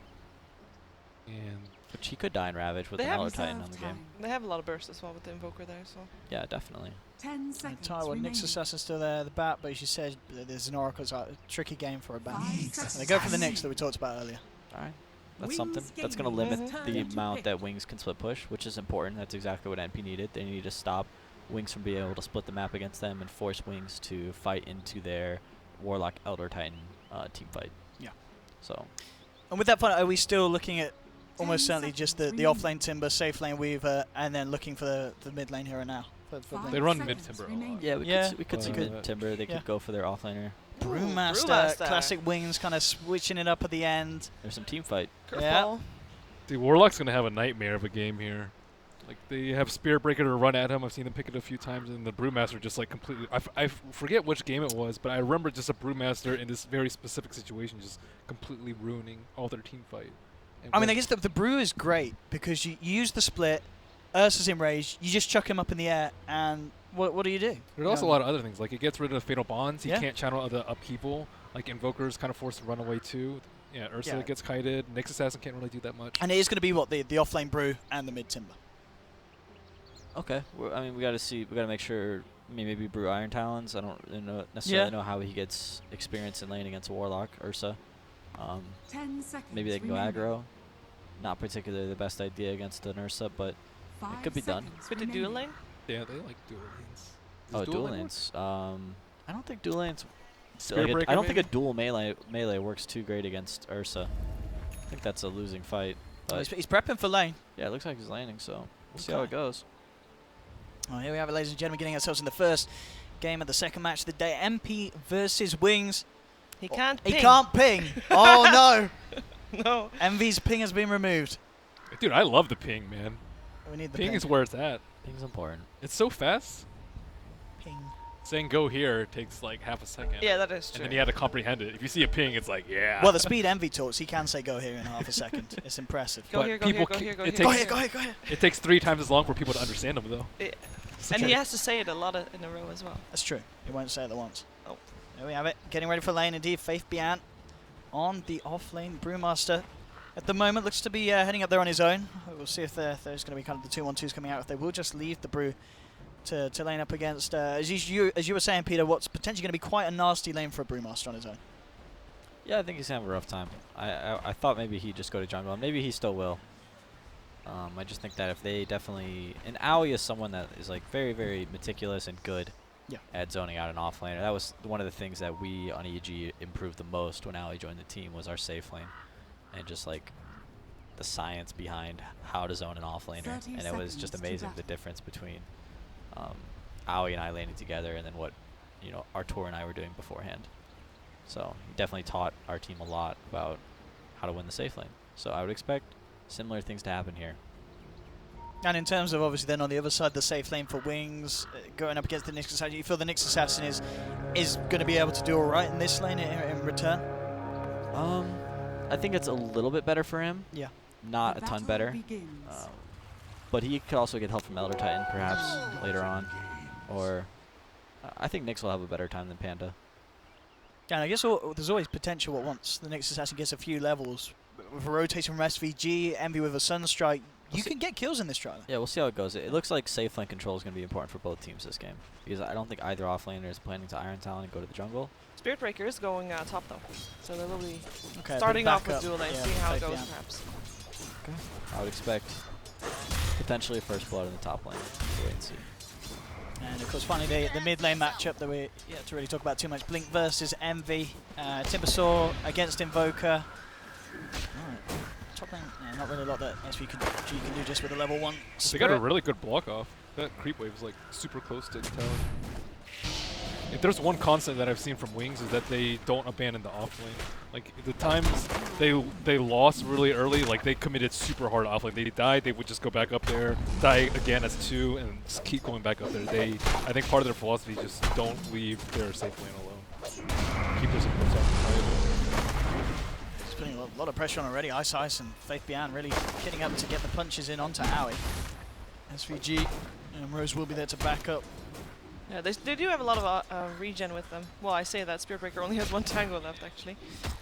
And Which he could die in Ravage with They have another Titan on Reserve the game. time. They have a lot of burst as well with the Invoker there, so. Yeah, definitely. 10 The seconds tide. Well, remaining. Nyx Assassin's still there. The bat, but as you said, there's an Oracle. It's a tricky game for a ban. 5 And seconds they go for the Nyx remaining. that we talked about earlier. All right. That's Wings something. That's going to Gaming limit turn the to amount pick. that Wings can split push, which is important. That's exactly what NP needed. They need to stop Wings from being able to split the map against them and force Wings to fight into their Warlock Elder Titan team fight. Yeah. So And with that fight, are we still looking at 10 almost certainly just the seconds off-lane Timber, safe lane Weaver, and then looking for the mid lane hero now? For Five They run seconds mid-timber a lot. remaining. yeah, we Yeah. could we could see But- good Timber. They Yeah. could go for their offlaner. Brewmaster, Brewmaster. classic Wings, kind of switching it up at the end. There's some team fight. Curveball. the Warlock's gonna have a nightmare of a game here. Like they have Spirit Breaker to run at him. I've seen them pick it a few times, and the Brewmaster just like completely. I forget which game it was, but I remember just a Brewmaster in this very specific situation just completely ruining all their team fight. And I mean, when- I guess the brew is great because you use the split, Ursa's in rage, you just chuck him up in the air, and what do you do? There's also a lot of other things. Like it gets rid of fatal bonds. He Yeah. can't channel other upheaval. Like Invoker's kind of forced to run away too. Yeah, Ursa Yeah. gets kited. Nyx Assassin can't really do that much. And it is going to be what the off-lane brew and the mid Timber. Okay. I mean, we got to see. We got to make sure. I mean, maybe Brew Iron Talons. I don't necessarily know how he gets experience in lane against a Warlock, Ursa. 10 seconds Maybe they can go remaining. aggro. Not particularly the best idea against an Ursa, but 5 could be done. seconds With the dual remaining. lane. Yeah, they like dual lanes. oh, Does dual lane work? lanes. I don't think dual lanes. Spirit I Breaker don't think a maybe? dual melee works too great against Ursa. I think that's a losing fight. But He's prepping for lane. yeah, it looks like he's landing, so we'll see how Okay. it goes. Oh, here we have it, ladies and gentlemen, getting ourselves in the first game of the second match of the day. MP versus Wings. He can't He ping. can't ping. Oh, no. No. MV's ping has been removed. Dude, I love the ping, man. We need the Ping ping. is where it's at. Ping's important. It's so fast. Ping. Saying go here takes like half a second. Yeah, that is And true. then you have to comprehend it. If you see a ping, it's like, yeah. Well, the speed Envy talks, he can say go here in half a second. It's impressive. Go but here, go people here, go ca- here, go it here. Go takes- here, go here, go here. It takes 3 times as long for people to understand them, though. And he has to say it a lot in a row as well. That's true. He won't say it at once. Oh. There we have it. Getting ready for lane indeed. Faith Biant on the off-lane. Brewmaster at the moment looks to be heading up there on his own. We'll see if there's going to be kind of the 2-1-2s coming out. If they will just leave the Brew to lane up against, as you were saying, Peter, what's potentially going to be quite a nasty lane for a Brewmaster on his own. Yeah, I think he's having a rough time. I thought maybe he'd just go to jungle, and maybe he still will. I just think that if they definitely... And Aoi is someone that is like very, very meticulous and good at zoning out an off laner. That was one of the things that we on EG improved the most when Aoi joined the team, was our safe lane. And just like the science behind how to zone an off laner. And it was just amazing, the difference between Aoi and I laning together and then what Artur and I were doing beforehand. So he definitely taught our team a lot about how to win the safe lane. So I would expect similar things to happen here. And in terms of, obviously, then on the other side, the safe lane for Wings, going up against the Nyx Assassin, you feel the Nyx Assassin is going to be able to do all right in this lane in return? I think it's a little bit better for him. Yeah. Not a ton better. But he could also get help from Elder Titan, perhaps, later on. Or I think Nyx will have a better time than Panda. And I guess there's always potential at once. The Nyx Assassin gets a few levels. With a rotation from SVG, Envy with a Sunstrike, you can get kills in this trial. Yeah, we'll see how it goes. It looks like safe lane control is going to be important for both teams this game. Because I don't think either offlaner is planning to Iron Talon and go to the jungle. Spirit Breaker is going top though. So they will be Okay, starting off with up. dual lane, Yeah, seeing how it both, goes yeah. perhaps. Okay. I would expect potentially first blood in the top lane. We'll wait and see. And of course, finally the mid lane matchup that we yet to really talk about too much. Blink versus Envy. Timbersaw against Invoker. Right. Top lane, not really a lot that SVG can do just with a level 1. They got a really good block off. That creep wave is like super close to tower. If there's one constant that I've seen from Wings is that they don't abandon the off lane. Like the times they lost really early, like they committed super hard off lane. They died, they would just go back up there, die again as 2, and just keep going back up there. I think part of their philosophy is just don't leave their safe lane alone. Keep their supports off the fight. Putting a lot of pressure on already. Ice and Faith Bian really getting up to get the punches in onto Aoi. SVG and Rose will be there to back up. Yeah, they do have a lot of regen with them. Well, I say that Spirit Breaker only has 1 tango left actually.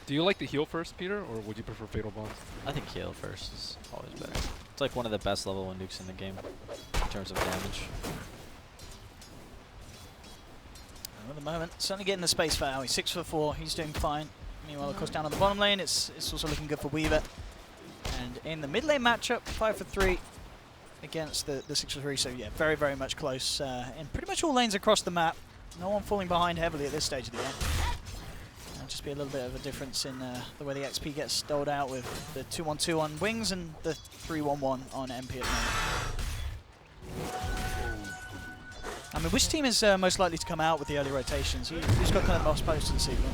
Do you like the heal first, Peter, or would you prefer Fatal Bonds? I think heal first is always better. It's like one of the best level 1 nukes in the game in terms of damage. At the moment, certainly getting the space for Aoi. 6 for 4, he's doing fine. Meanwhile, of course, down on the bottom lane, it's also looking good for Weaver. And in the mid lane matchup, 5 for 3 against the 6 for 3. So yeah, very, very much close in pretty much all lanes across the map. No one falling behind heavily at this stage of the game. There'll just be a little bit of a difference in the way the XP gets doled out with the 2-1-2 on Wings and the 3-1-1 on MP at the moment. I mean, which team is most likely to come out with the early rotations? Who's got kind of the most posts to the season?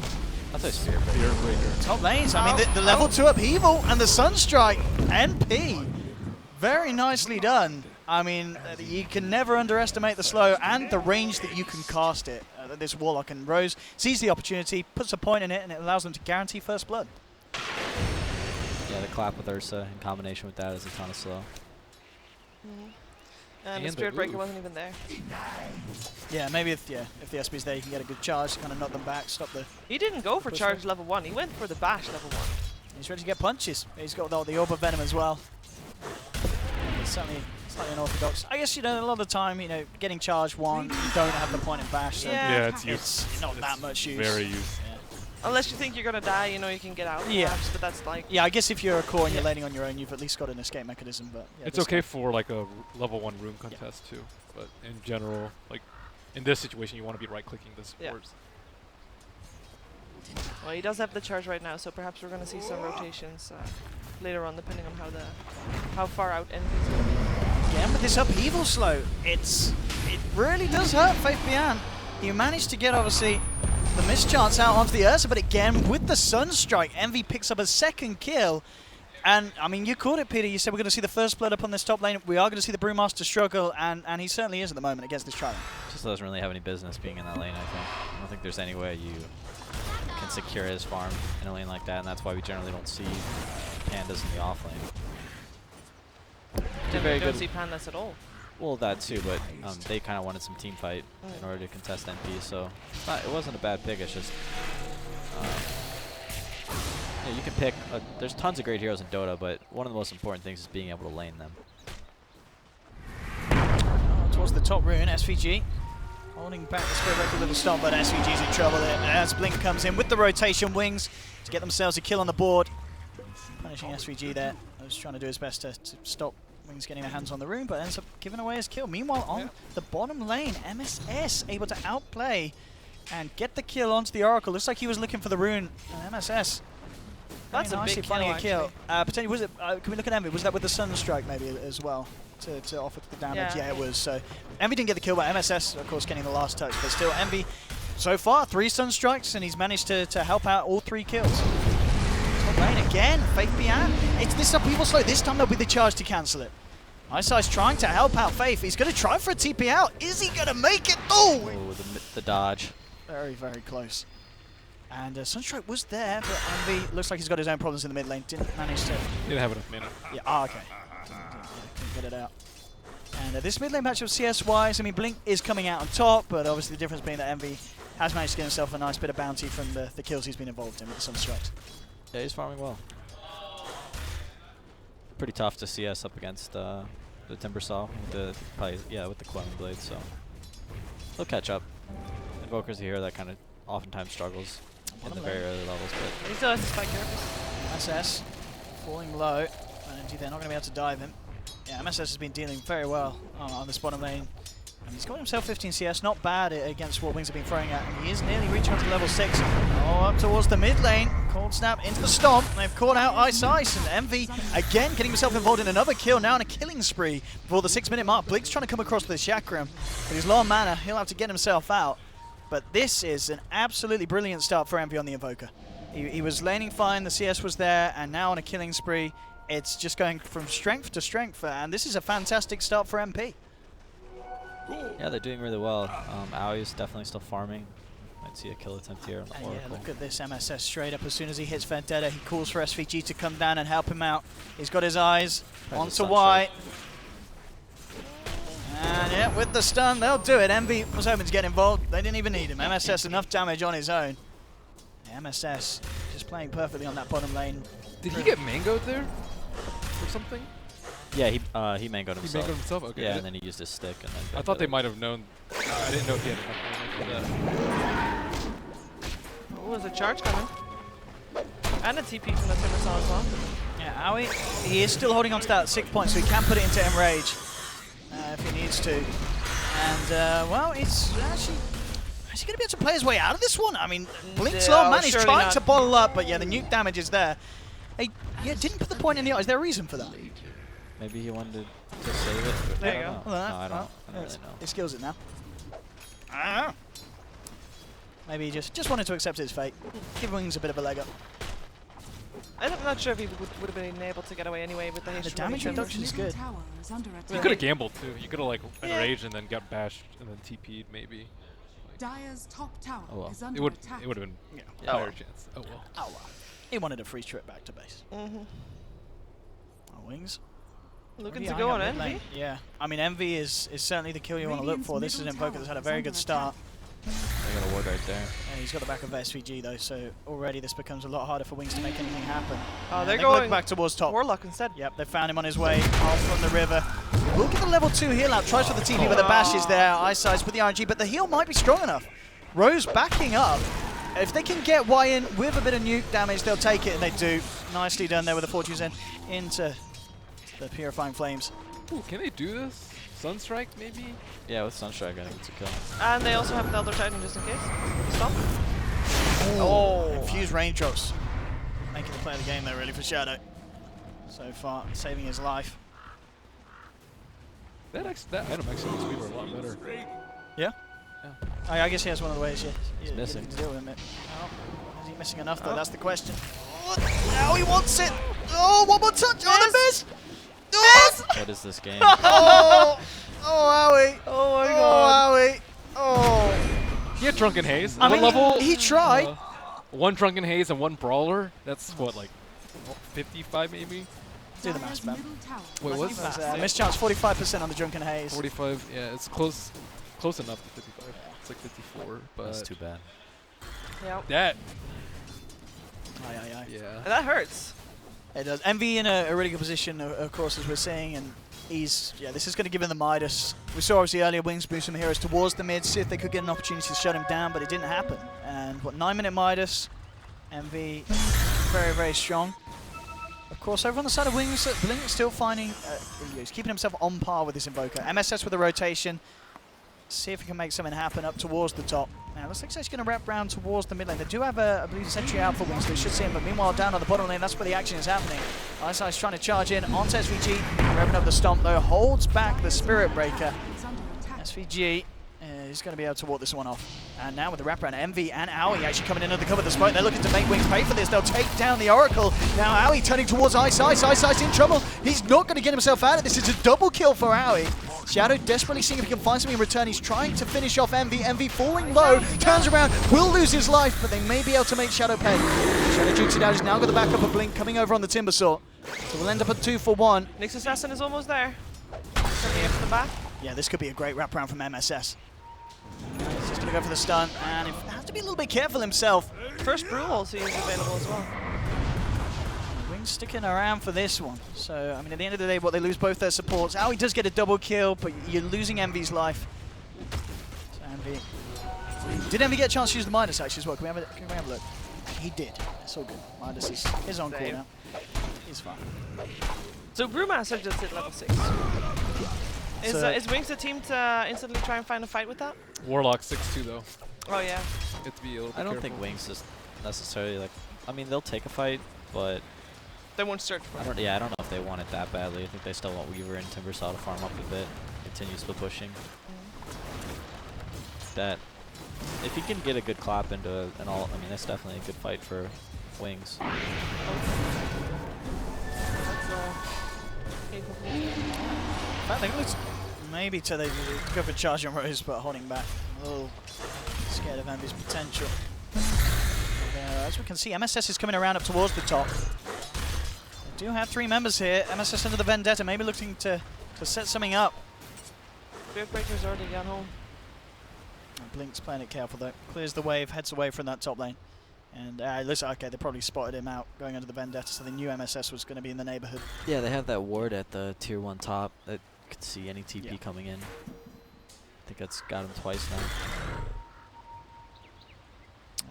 I'd say Spirit Breaker. Top lanes, I mean, the level 2 upheaval and the Sunstrike NP. Very nicely done. I mean, you can never underestimate the slow and the range that you can cast it. This Warlock, and Rose sees the opportunity, puts a point in it, and it allows them to guarantee first blood. Yeah, the clap with Ursa in combination with that is a ton of slow. And the Spirit Breaker wasn't even there. Yeah, maybe if the SP's there, you can get a good charge to kind of knock them back, stop the... He didn't go for charge level 1. He went for the bash level 1. He's ready to get punches. He's got the Orb of Venom as well. It's certainly slightly unorthodox. I guess, a lot of the time, getting charge 1, you don't have the point in bash. So Yeah, it's not that much use. Very use. Yeah. Unless you think you're gonna die, you can get out. Yeah. Perhaps, but that's like... Yeah, I guess if you're a core and you're laning on your own, you've at least got an escape mechanism. But yeah, it's okay for like a level 1 rune contest too, but in general, like in this situation, you want to be right-clicking the supports. Well, he does have the charge right now, so perhaps we're gonna see some rotations later on, depending on how far out Envy's gonna be. Again, with this upheaval slow, it really does hurt Faith Bian. You managed to get, obviously, the mischance out onto the Ursa, but again, with the Sunstrike, Envy picks up a second kill. And, I mean, you called it, Peter. You said we're going to see the first blood up on this top lane. We are going to see the Brewmaster struggle, and he certainly is at the moment against this trial. Just doesn't really have any business being in that lane, I think. I don't think there's any way you can secure his farm in a lane like that, and that's why we generally don't see pandas in the off lane. Generally don't see pandas at all. Well, that too, but they kind of wanted some team fight in order to contest NP, so it wasn't a bad pick. It's just you can pick. There's tons of great heroes in Dota, but one of the most important things is being able to lane them. towards the top rune. SVG holding back the Spirit Breaker with a stop, but SVG's in trouble there. As Blink comes in with the rotation wings to get themselves a kill on the board. Punishing SVG there. I was trying to do his best to stop Wings getting their hands on the rune, but ends up giving away his kill. Meanwhile, on the bottom lane, MSS able to outplay and get the kill onto the Oracle. Looks like he was looking for the rune. And MSS. That's a nicely big finding kill, a kill. Potentially, was it? Can we look at Envy? Was that with the Sunstrike maybe as well to offer the damage? Yeah, it was. So Envy didn't get the kill, but MSS, of course, getting the last touch. But still, Envy so far 3 Sunstrikes, and he's managed to help out all 3 kills. Top lane again. Faith Bian. It's this time people slow. This time there'll be the charge to cancel it. Isai's trying to help out Faith. He's going to try for a TP out. Is he going to make it? Oh! The dodge. Very, very close. And Sunstrike was there, but Envy looks like he's got his own problems in the mid lane. Didn't manage to... Didn't have enough mana. Yeah, okay. Couldn't get it out. And this mid lane matchup CS-wise, I mean, Blink is coming out on top, but obviously the difference being that Envy has managed to get himself a nice bit of bounty from the kills he's been involved in with the Sunstrikes. Yeah, he's farming well. Pretty tough to CS up against the Timbersaw with the with the Quelling Blade, so he'll catch up. Invoker's a hero that kind of oftentimes struggles in the very early levels, but He still has to spike here. MSS falling low, and they're not going to be able to dive him. Yeah, MSS has been dealing very well on this bottom lane. And he's got himself 15 CS, not bad against what Wings have been throwing at. And he is nearly reaching up to level 6. Oh, up towards the mid lane. Cold Snap into the stomp. They've caught out Ice, and Envy again getting himself involved in another kill, now in a killing spree before the 6-minute mark. Blink's trying to come across with the Chakram, but he's low on mana. He'll have to get himself out. But this is an absolutely brilliant start for Envy on the Invoker. He was laning fine, the CS was there, and now on a killing spree, it's just going from strength to strength. And this is a fantastic start for MP. yeah, they're doing really well. Aui's definitely still farming. Might see a kill attempt here on the Oracle. Yeah, look at this MSS straight up. As soon as he hits Vendetta, he calls for SVG to come down and help him out. He's got his eyes onto Y. And yeah, with the stun, they'll do it. Envy was hoping to get involved. They didn't even need him. MSS enough damage on his own. Yeah, MSS just playing perfectly on that bottom lane. Did he get mangoed there or something? Yeah, he mangoed He himself. mangoed himself? Okay. Yeah, and then he used his stick. And then I thought they might have known. I didn't know he had enough mana for that. Oh, there's a charge coming. And a TP from the Timbersaw as well. Yeah, Aoi, he is still holding on to that 6 points, so he can put it into Enrage if he needs to. And, well, it's actually... Is he going to be able to play his way out of this one? I mean, Blink's low man, he's trying to bottle up, but yeah, the nuke damage is there. Hey, yeah, didn't put the point in the eye. Is there a reason for that? Maybe he wanted to save it. But There I you don't go. know. No, I don't really know. He skills it now. Maybe he just wanted to accept his fate. Give Wings a bit of a leg up. I'm not sure if he would have been able to get away anyway with the The haste damage removal. reduction is good. Tower is under attack. You could have gambled too. You could have like Yeah. enraged and then got bashed and then TP'd maybe. Dire's top tower Oh, well. is It under would attack. have been Yeah. a higher chance. Oh well. Oh well. He wanted a free trip back to base. Mm-hmm. Oh, Wings. Looking Maybe to go eyeing on up mid Envy. lane. Yeah. I mean, Envy is certainly the kill you want to look Radiant's for. This is an middle Invoker that's had a tower very is good under start. They got a ward right there. Yeah, he's got the back of SVG though, so already this becomes a lot harder for Wings to make anything happen. Oh, And they're they look going back towards top. Warlock instead. Yep, they found him on his way off from the river. We'll get the level 2 heal out. Tries for the TP, but the bash is there. Eyesight with the RNG, but the heal might be strong enough. Rose backing up. If they can get Y in with a bit of nuke damage, they'll take it, and they do. Nicely done there with the Fortune's End into the Purifying Flames. Ooh, can they do this? Sunstrike maybe? Yeah, with Sunstrike, I think it's a kill. And they also have the Elder Titan just in case. Stop. Infused Raindrops. Making the play of the game there, really, for Shadow. So far, saving his life. That item actually makes Weaver a lot better. Yeah? Yeah. I guess he has one of the ways you missing. can deal with him. Oh, is he missing enough though? That's the question. Oh, now he wants it. Oh, one more touch. Oh, the miss. Oh, What is this game? oh, Owie. Oh my god. Oh, Owie. Oh. He had Drunken Haze. I What mean, level? he tried. One Drunken Haze and one Brawler. That's what, like 55 maybe? Do the math, Dire's man. middle tower Wait, is what's under that? attack. Mischance 45% on the Drunken Haze. 45. Yeah, it's close enough to 55. It's like 54, but That's too bad. Yeah. that, Aye. yeah. That hurts. It does. Envy in a really good position, of course, as we're seeing, and this is going to give him the Midas. We saw obviously earlier Wings move some heroes towards the mid, see if they could get an opportunity to shut him down, but it didn't happen. And what, 9-minute Midas, MV very, very strong. Of course, over on the side of Wings, Blink still finding, he's keeping himself on par with this Invoker. MSS with the rotation. See if he can make something happen up towards the top. Now, looks like he's going to wrap round towards the mid lane. They do have a blue sentry out for Wings, so they should see him. But meanwhile, down on the bottom lane, that's where the action is happening. Ice trying to charge in onto SVG. Revving up the stomp, though, holds back the Spirit Breaker. SVG is going to be able to walk this one off. And now with the wraparound, MV and Owie actually coming in under the cover of the smoke. They're looking to make Wings pay for this. They'll take down the Oracle. Now Owie turning towards Ice. Ice's in trouble. He's not going to get himself out of this. It's a double kill for Owie. Shadow desperately seeing if he can find something in return. He's trying to finish off MV. MV falling low, turns around, will lose his life, but they may be able to make Shadow pay. Shadow jukes it out. He's now got the backup of Blink coming over on the Timbersaw. So we'll end up at 2 for 1. Nyx Assassin is almost there. Coming in from the back. Yeah, this could be a great wraparound from MSS. He's just going to go for the stun, and he has to be a little bit careful himself. First Brew also is available as well. Wings sticking around for this one. So, I mean, at the end of the day, they lose both their supports. Owie does get a double kill, but you're losing MV's life. So MV. Did MV get a chance to use the Midas actually as well? Can we have a look? He did. It's all good. Midas is on call now. He's fine. So Brewmaster just hit level 6. Is Wings the team to instantly try and find a fight with that? Warlock 6-2 though. Oh yeah. You have to be a little bit I don't careful. think Wings is necessarily like. I mean, they'll take a fight, but They won't search for it. I don't know if they want it that badly. I think they still want Weaver and Timbersaw to farm up a bit, continue split pushing. That if he can get a good clap into an all, I mean, that's definitely a good fight for Wings. I think it looks maybe to they go for charge on Rose, but holding back. A little scared of MV's potential. As we can see, MSS is coming around up towards the top. They do have 3 members here. MSS under the Vendetta, maybe looking to set something up. Spirit Breaker's already gone home. And Blink's playing it careful though. Clears the wave, heads away from that top lane. And it looks like, okay, they probably spotted him out going under the Vendetta, so they knew MSS was going to be in the neighborhood. Yeah, they have that ward at the tier 1 top that could see any TP coming in. I think that's got him twice now.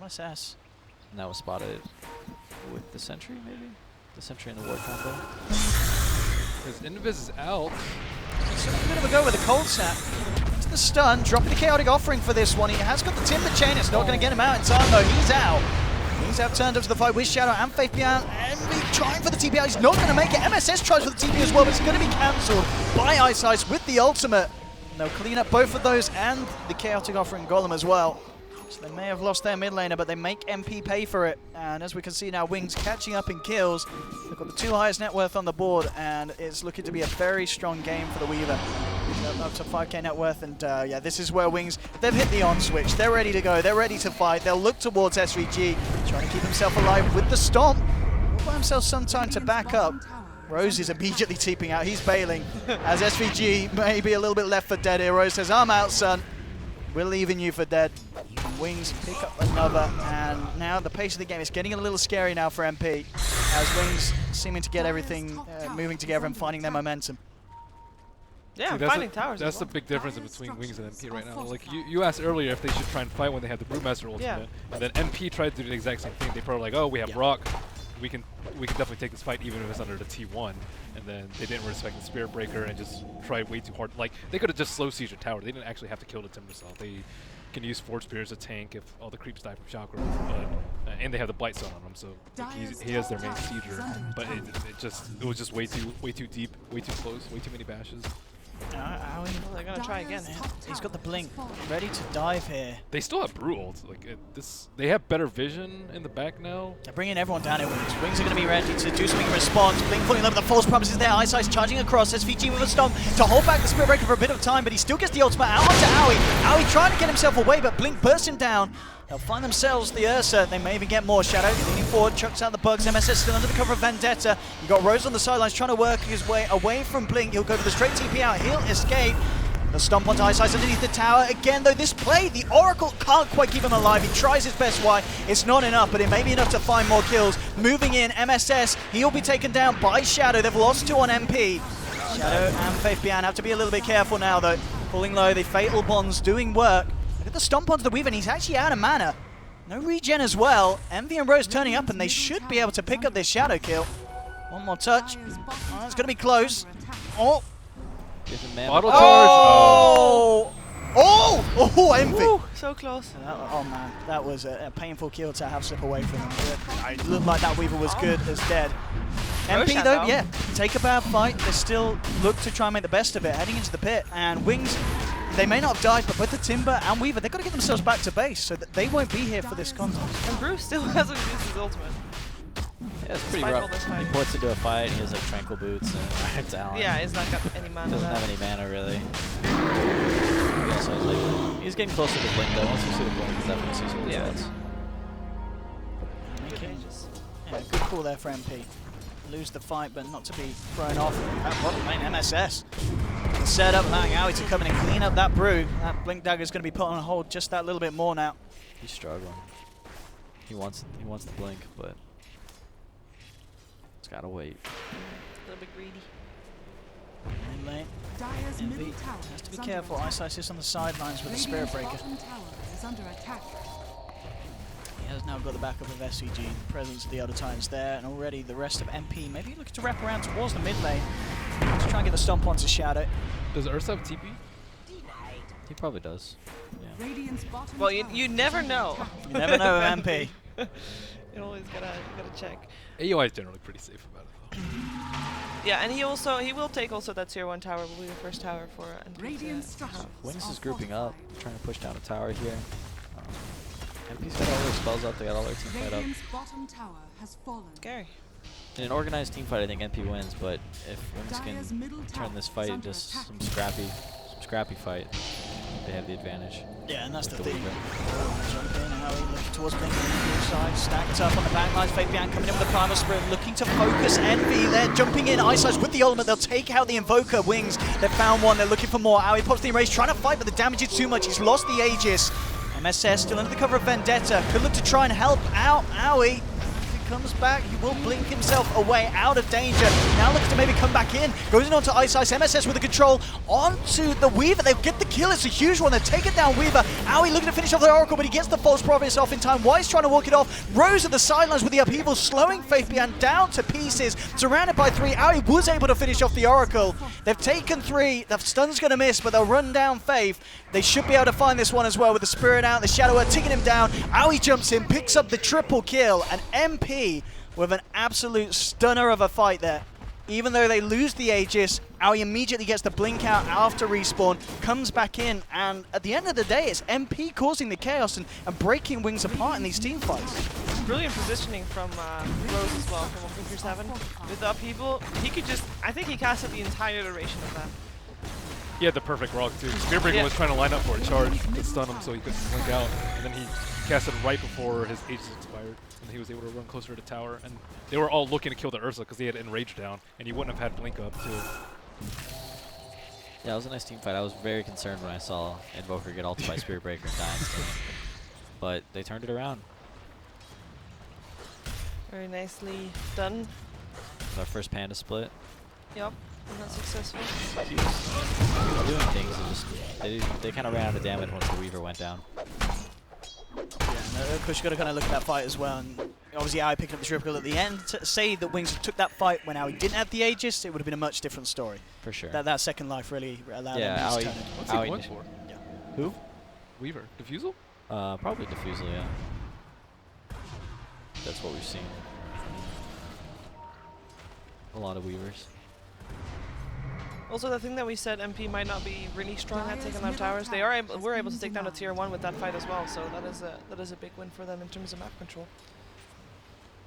MSS. And that was spotted with the sentry, maybe? The sentry and the ward combo. Because Invis is out. So a bit of a go with the cold snap. Into the stun, dropping the chaotic offering for this one. He has got the timber chain. It's not going to get him out in time though. He's out. He's out turned up to the fight with Shadow and Faith Beyond. And trying for the TP out. He's not going to make it. MSS tries for the TP as well, but it's going to be cancelled by Ice with the ultimate. And they'll clean up both of those and the chaotic offering golem as well. So they may have lost their mid laner, but they make MP pay for it. And as we can see now, Wings catching up in kills. They've got the 2 highest net worth on the board, and it's looking to be a very strong game for the Weaver. Up to 5k net worth, and yeah, this is where Wings, they've hit the on switch. They're ready to go. They're ready to fight. They'll look towards SVG, trying to keep himself alive with the stomp. He'll buy himself some time to back up. Rose is immediately teeping out. He's bailing as SVG may be a little bit left for dead here. Rose says, I'm out, son. We're leaving you for dead. Wings pick up another, and now the pace of the game is getting a little scary now for MP, as Wings seeming to get everything moving together and finding their momentum. Yeah, See, finding towers. That's the big difference between Wings and MP right now. Like you asked earlier if they should try and fight when they have the Brewmaster ultimate, and then MP tried to do the exact same thing. They probably like, oh, we have Rock, we can definitely take this fight even if it's under the T1, and then they didn't respect the Spirit Breaker and just tried way too hard. Like they could have just slow sieged a tower. They didn't actually have to kill the Timbersaw. They can use Forge Spear as a tank if all the creeps die from Chakra, but and they have the Blight Stone on him, so like, he has their main sieger. But it was just way too deep, way too close, way too many bashes. They're gonna try again. He's got the blink, ready to dive here. They still have brew ult. Like they have better vision in the back now. They're bringing everyone down here. Wings are going to be ready to do something in response. Blink falling in love with the false promises there. Ice charging across. SVG with a stomp to hold back the Spirit Breaker for a bit of time, but he still gets the ultimate out onto Owie. Owie trying to get himself away, but Blink bursts him down. They'll find themselves the Ursa. They may even get more. Shadow leaning forward, chucks out the bugs. MSS still under the cover of Vendetta. You got Rose on the sidelines trying to work his way away from Blink. He'll go for the straight TP out. He'll escape. The stomp onto Ice underneath the tower. Again, though, this play, the Oracle can't quite keep him alive. He tries his best. Why? It's not enough, but it may be enough to find more kills. Moving in, MSS. He'll be taken down by Shadow. They've lost 2 on MP. Shadow and Faith Bian have to be a little bit careful now, though. Pulling low, the Fatal Bonds doing work. Look at the stomp onto the Weaver, and he's actually out of mana. No regen as well. Envy and Rose turning up, and they should be able to pick up this Shadow kill. One more touch. Oh, it's going to be close. Oh! Bottle charge. Oh! Oh! Oh, Envy! Woo, so close. Oh man, that was a painful kill to have slip away from him. It looked like that Weaver was good as dead. MP Roshan, though, though. yeah, take a bad fight. They still look to try and make the best of it, heading into the pit. And Wings, they may not have died, but both the Timber and Weaver, they've got to get themselves back to base so that they won't be here for this contest. And Bruce still hasn't used his ultimate. Yeah, it's pretty Despite all rough. this He fight. ports into a fight, he has like Tranquil Boots and Iron Talon. Yeah, he's not got any mana. Doesn't have any mana really. He also has, like, he's getting closer to Blink though. Once you see the Blink, he's definitely sees what Yeah. results. Yeah, good call there for MP. Lose the fight, but not to be thrown off. Bottom lane, MSS. The setup, allowing Aoi to come in and clean up that brew. That Blink Dagger is going to be put on hold just that little bit more now. He's struggling. He wants the Blink, but it's gotta wait. A little bit greedy. In lane, Dire's Envy middle tower has to be is under careful. attack. Ice Ice is on the sidelines with the Radiant's Spirit Breaker. bottom tower is under attack. He has now got the backup of SVG, the presence of the other Titans there, and already the rest of MP maybe looking to wrap around towards the mid lane to try and get the stomp onto Shadow. Does Ursa have TP? He probably does. Yeah. Radiant's bottom Well, tower you is never under know. attack. You never know with MP. You always gotta check. AOI is generally pretty safe about it though. Yeah, and he will take also that tier 1 tower, will be the first tower for NP Radiant to structures have. Wings are is grouping up, fortified. trying to push down a tower here. MP's got all their spells up, they got all their team fight up. Radiant's bottom tower has fallen. Scary. In an organized team fight, I think NP wins, but if Wings Dire's can middle tower turn this is fight under into attack. some scrappy fight, they have the advantage. Yeah, and that's the With thing. Weaver. Jump in, Howie looking towards Blink on the side, stacked up on the back lines. Faith Bian coming in with the Primal Sprint, looking to focus Envy. They're jumping in, Ice Ice with the ultimate. They'll take out the Invoker. Wings, they've found one. They're looking for more. Howie pops the Enrage, trying to fight, but the damage is too much. He's lost the Aegis. MSS still under the cover of Vendetta. Could look to try and help out Howie. Comes back, he will blink himself away out of danger. Now looks to maybe come back in. Goes in onto Ice Ice. MSS with the control onto the Weaver. They'll get the kill. It's a huge one. They're taking down Weaver. Aoi looking to finish off the Oracle, but he gets the false province off in time. Wise trying to walk it off. Rose at the sidelines with the upheaval, slowing Faith Bian down to pieces. Surrounded by 3. Aoi was able to finish off the Oracle. They've taken 3. The stun's going to miss, but they'll run down Faith. They should be able to find this one as well with the Spirit out. The Shadow are taking him down. Aoi jumps in, picks up the triple kill, and MP with an absolute stunner of a fight there. Even though they lose the Aegis, Aoi immediately gets the blink out after respawn, comes back in, and at the end of the day, it's MP causing the chaos and breaking Wings apart in these team fights. Brilliant positioning from Rose as well, from Figure 7. With the upheaval, he could just, I think he casted the entire duration of that. He had the perfect rock too. Spearbreaker was trying to line up for a charge to stun him so he couldn't blink out, and then he casted right before his Aegis expired, and he was able to run closer to tower. And they were all looking to kill the Ursa because they had Enraged down, and he wouldn't have had blink up too. Yeah, it was a nice team fight. I was very concerned when I saw Invoker get ulted by Spearbreaker and die instantly. But they turned it around. Very nicely done. Our first Panda split. Yep, and that's successful. Doing things, it just, they kind of ran out of damage once the Weaver went down. Yeah, and of course, you've got to kind of look at that fight as well. And obviously, Aoi picking up the triple at the end. To say that Wings took that fight when Aoi didn't have the Aegis, it would have been a much different story. For sure. That second life really allowed Yeah, them to Aoi- turn it. What's he Aoi going did- for? Who? Weaver. Diffusal? Probably Diffusal, yeah. That's what we've seen. A lot of Weavers. Also, the thing that we said MP might not be really strong at taking down towers, they were able to take down a tier 1 with that fight as well, so that is a big win for them in terms of map control.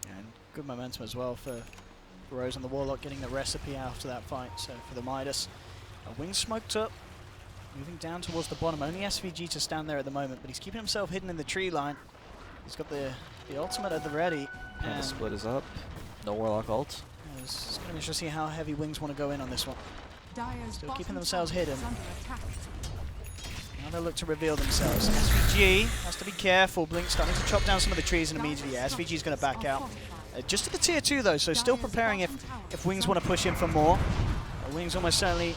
And good momentum as well for Rose and the Warlock getting the recipe after that fight. So for the Midas, Wings smoked up, moving down towards the bottom. Only SVG to stand there at the moment, but he's keeping himself hidden in the tree line. He's got the ultimate at the ready. Panda and split is up. No Warlock ult. it's going to be interesting to see how heavy Wings want to go in on this one. Dire's Still bottom keeping themselves tower is hidden. under attack. Now they look to reveal themselves. SVG has to be careful. Blink starting to chop down some of the trees and immediately, yeah, SVG is going to back out. Just to the tier 2 though, so still preparing if Wings want to push in for more. Wings almost certainly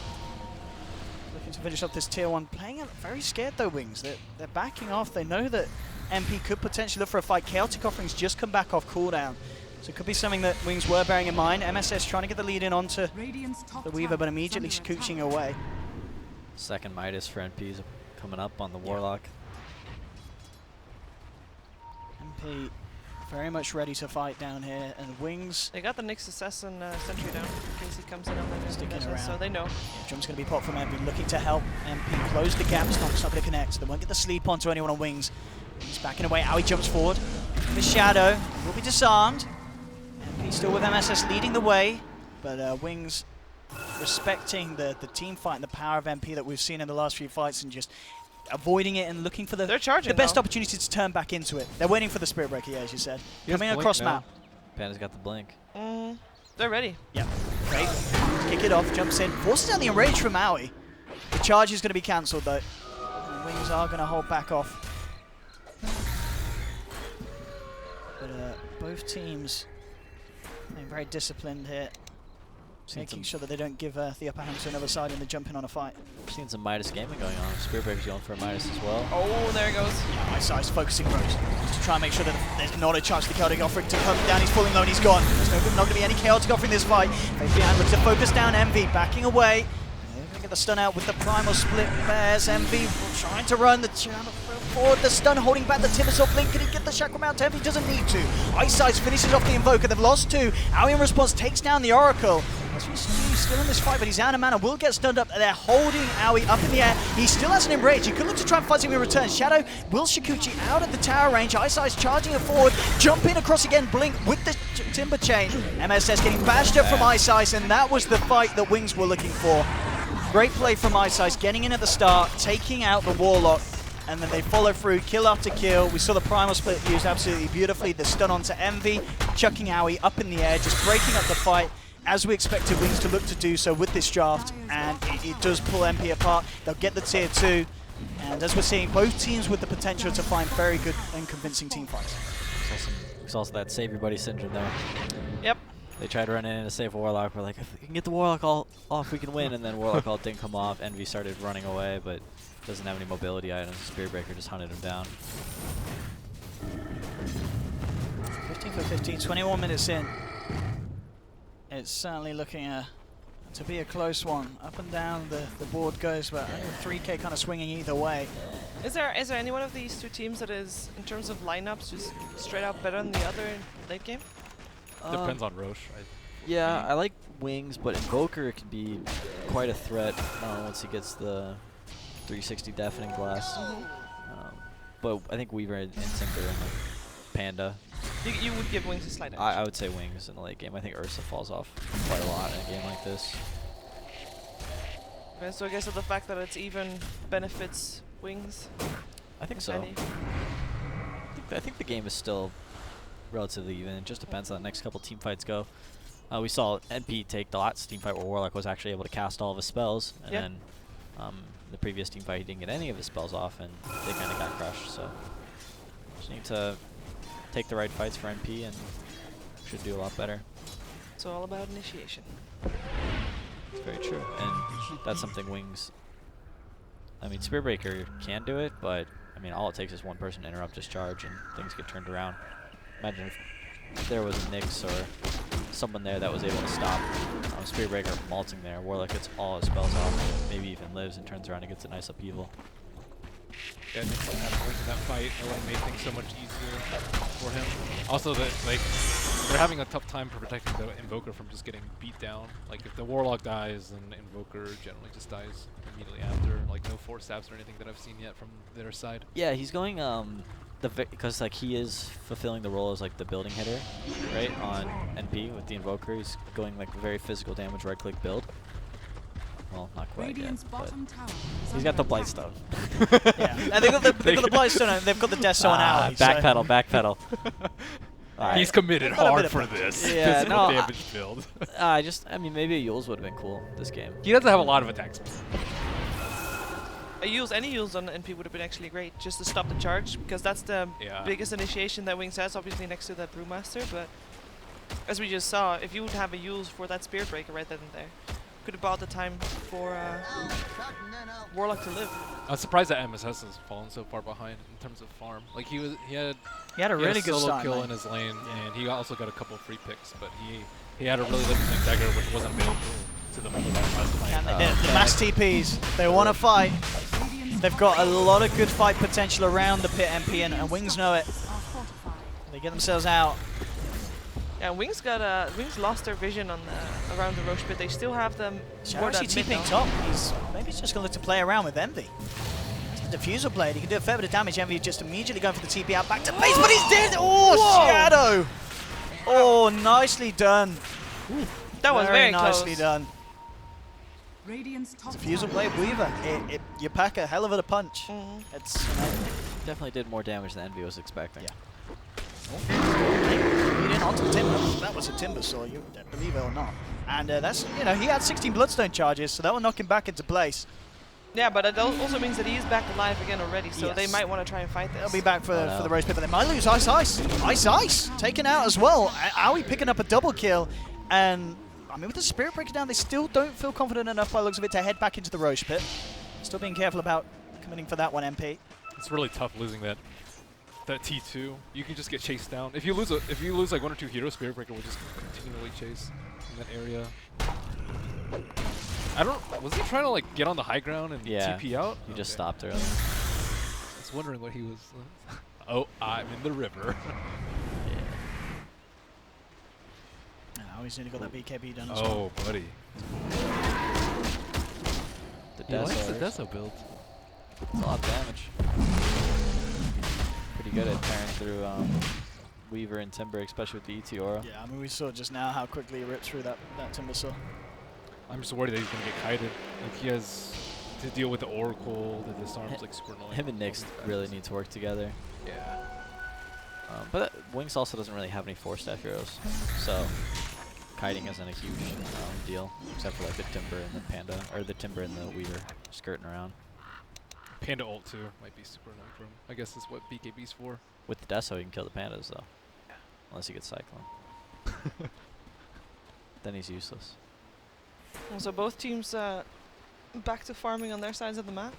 looking to finish off this tier 1. Playing it very scared though, Wings. They're backing off. They know that MP could potentially look for a fight. Chaotic Offerings just come back off cooldown. So it could be something that Wings were bearing in mind. MSS trying to get the lead in onto the Weaver, but immediately scooching away. Second Midas for NP's coming up on the Warlock. MP very much ready to fight down here, and Wings They got the Nyx Assassin sentry down in case he comes in on the Sticking SS, around. so they know. Jump's going to be popped from MP, looking to help MP close the gap. It's not going to connect. They won't get the sleep onto anyone on Wings. He's backing away. Owie jumps forward. The Shadow will be disarmed. MP still with MSS leading the way, but Wings respecting the team fight and the power of MP that we've seen in the last few fights, and just avoiding it and looking for They're charging the best though. opportunity to turn back into it. They're waiting for the Spirit Breaker, yeah, as you said. He has Coming blink across now. map. Panda's got the blink. They're ready. Yep. Great. Kick it off, jumps in, forces out the enrage from Maui. The charge is going to be cancelled though. And Wings are going to hold back off. But both teams being very disciplined here, making sure that they don't give the upper hand to another side and they jump in on a fight. We've seen some Midas gaming going on. Spirit Breaker's going for a Midas as well. Oh, there it goes. High size focusing Rose just to try and make sure that there's not a chance for the Chaotic Offering to come down. He's falling low and he's gone. There's not going to be any Chaotic Offering in this fight. Face behind looks to focus down Envy, backing away. They're going to get the stun out with the Primal Split Bears. Envy trying to run the channel forward. The stun holding back the Timbersaw blink. Can he get the Shackle Mount? Envy doesn't need to. Ice Size finishes off the Invoker. They've lost 2. Owie in response takes down the Oracle. He's still in this fight, but he's out of mana. Will get stunned up. They're holding Owie up in the air. He still has an enrage. He could look to try and fight him in return. Shadow will Shikuchi out at the tower range. Ice Ice charging it forward. Jump in across again. Blink with the Timber Chain. MSS getting bashed up from Ice Ice, and that was the fight that Wings were looking for. Great play from Ice Ice, getting in at the start, taking out the Warlock, and then they follow through, kill after kill. We saw the Primal Split used absolutely beautifully. The stun onto Envy, chucking Owie up in the air, just breaking up the fight, as we expected Wings to look to do so with this draft, and it does pull MP apart. They'll get the tier 2, and as we're seeing, both teams with the potential to find very good and convincing team fights. There's also that save your buddy syndrome there. Yep. They tried running in to save a Warlock. We're like, if we can get the Warlock all off, we can win. And then Warlock all didn't come off. Envy started running away, but doesn't have any mobility items. Spirit Breaker just hunted him down. 15 for 15, 21 minutes in. It's certainly looking to be a close one. Up and down the board goes, but 3K kind of swinging either way. Is there any one of these two teams that is, in terms of lineups, just straight out better than the other in late game? Depends on Roche. Yeah, I like Wings, but Invoker can be quite a threat once he gets the 360 Deafening Blast. But I think Weaver and Cinder and like Panda. You would give Wings a slight edge. I would say Wings in the late game. I think Ursa falls off quite a lot in a game like this. Okay, so I guess the fact that it's even benefits Wings. I think so. Any. I think the game is still relatively even. It just depends on the next couple team fights go. We saw NP take the last team fight where Warlock was actually able to cast all of his spells, and then the previous team fight he didn't get any of his spells off, and they kind of got crushed. So just need to take the right fights for NP, and should do a lot better. It's all about initiation. It's very true, and that's something Wings. I mean, Spirit Breaker can do it, but I mean, all it takes is one person to interrupt his charge, and things get turned around. Imagine if there was a Nyx or someone there that was able to stop Spirit Breaker malting there. Warlock gets all his spells off, maybe even lives and turns around and gets a nice upheaval. Yeah, Nyx had a point in that fight. It would have made things so much easier for him. Also, that like they're having a tough time protecting the Invoker from just getting beat down. Like if the Warlock dies, then Invoker generally just dies immediately after. Like no force stabs or anything that I've seen yet from their side. Yeah, he's going because like he is fulfilling the role as like the building hitter, right, on NP with the Invoker. He's going like very physical damage, right click build. Well, not quite yet, Radiant's but bottom tower is he's got under the Blightstone. Yeah, and they've got the Blightstone and they've got the Death Zone out. Backpedal, backpedal. He's committed Got a bit hard of for practice. this. Yeah, Physical no, damage build. I mean, maybe a Yules would have been cool this game. He doesn't have a lot of attacks. Any Yules on NP would have been actually great, just to stop the charge, because that's the biggest initiation that Wings has, obviously next to that Brewmaster, but as we just saw, if you would have a Yules for that Spirit Breaker right then and there, Could have bought the time for Warlock to live. I'm surprised that MSS has fallen so far behind in terms of farm. Like he had a really good solo start, kill man. in his lane, and he also got a couple of free picks, but he had a really limited dagger which wasn't available to them over that last And fight. the mass TPs, they want to fight. They've got a lot of good fight potential around the pit MP, and Wings know it. Are fortified. They get themselves out. Yeah, Wings lost their vision on around the Roche pit. They still have them. Shadow toward actually that mid TPing now. top. Maybe he's just going to look to play around with Envy. That's the diffuser blade. He can do a fair bit of damage. Envy just immediately going for the TP out back to base, but he's dead. Oh, Whoa. Shadow. Oh, nicely done. That was very nicely close. done. Radiant's top Diffuser tower blade Weaver. You pack a hell of a punch. Mhm. It's, you know, Definitely did more damage than Envy was expecting. Yeah. Lead in onto Timber. That was a Timber saw, you believe it or not. And that's, you know, he had 16 Bloodstone charges, so that will knock him back into place. Yeah, but it also means that he is back alive again already, so they Yes. might want to try and fight this. They'll be back for, Oh, no. for the Rose Pit, but they might lose Ice Ice. Ice Ice taken out as well. Aoi picking up a double kill. And, I mean, with the Spirit Breaker down, they still don't feel confident enough by the looks of it to head back into the Roche Pit. Still being careful about committing for that one, MP. It's really tough losing that T2. You can just get chased down. If you lose like 1 or 2 heroes, Spirit Breaker will just continually chase in that area. Was he trying to like get on the high ground and Yeah. TP out? You just Okay. stopped earlier. I was wondering what he was. Oh, I'm in the river. Oh, he's nearly got that BKB done as well. Oh, buddy. The He likes the Deso. Deso build. It's a lot of damage. Pretty good at tearing through Weaver and Timber, especially with the ET aura. Yeah, I mean, we saw just now how quickly he ripped through that Timber saw. I'm just worried that he's gonna get kited. Like he has to deal with the Oracle. The disarm's like super annoying. Him and Nyx really need to work together. Yeah. But Wings also doesn't really have any 4-staff heroes, so kiting isn't a huge deal, except for like the Timber and the Panda, or the Timber and the Weaver skirting around. Panda ult too might be super annoying for him. I guess that's what BKB's for. With the Deso, you can kill the Pandas though, unless he gets Cyclone. Then he's useless. So both teams back to farming on their sides of the map,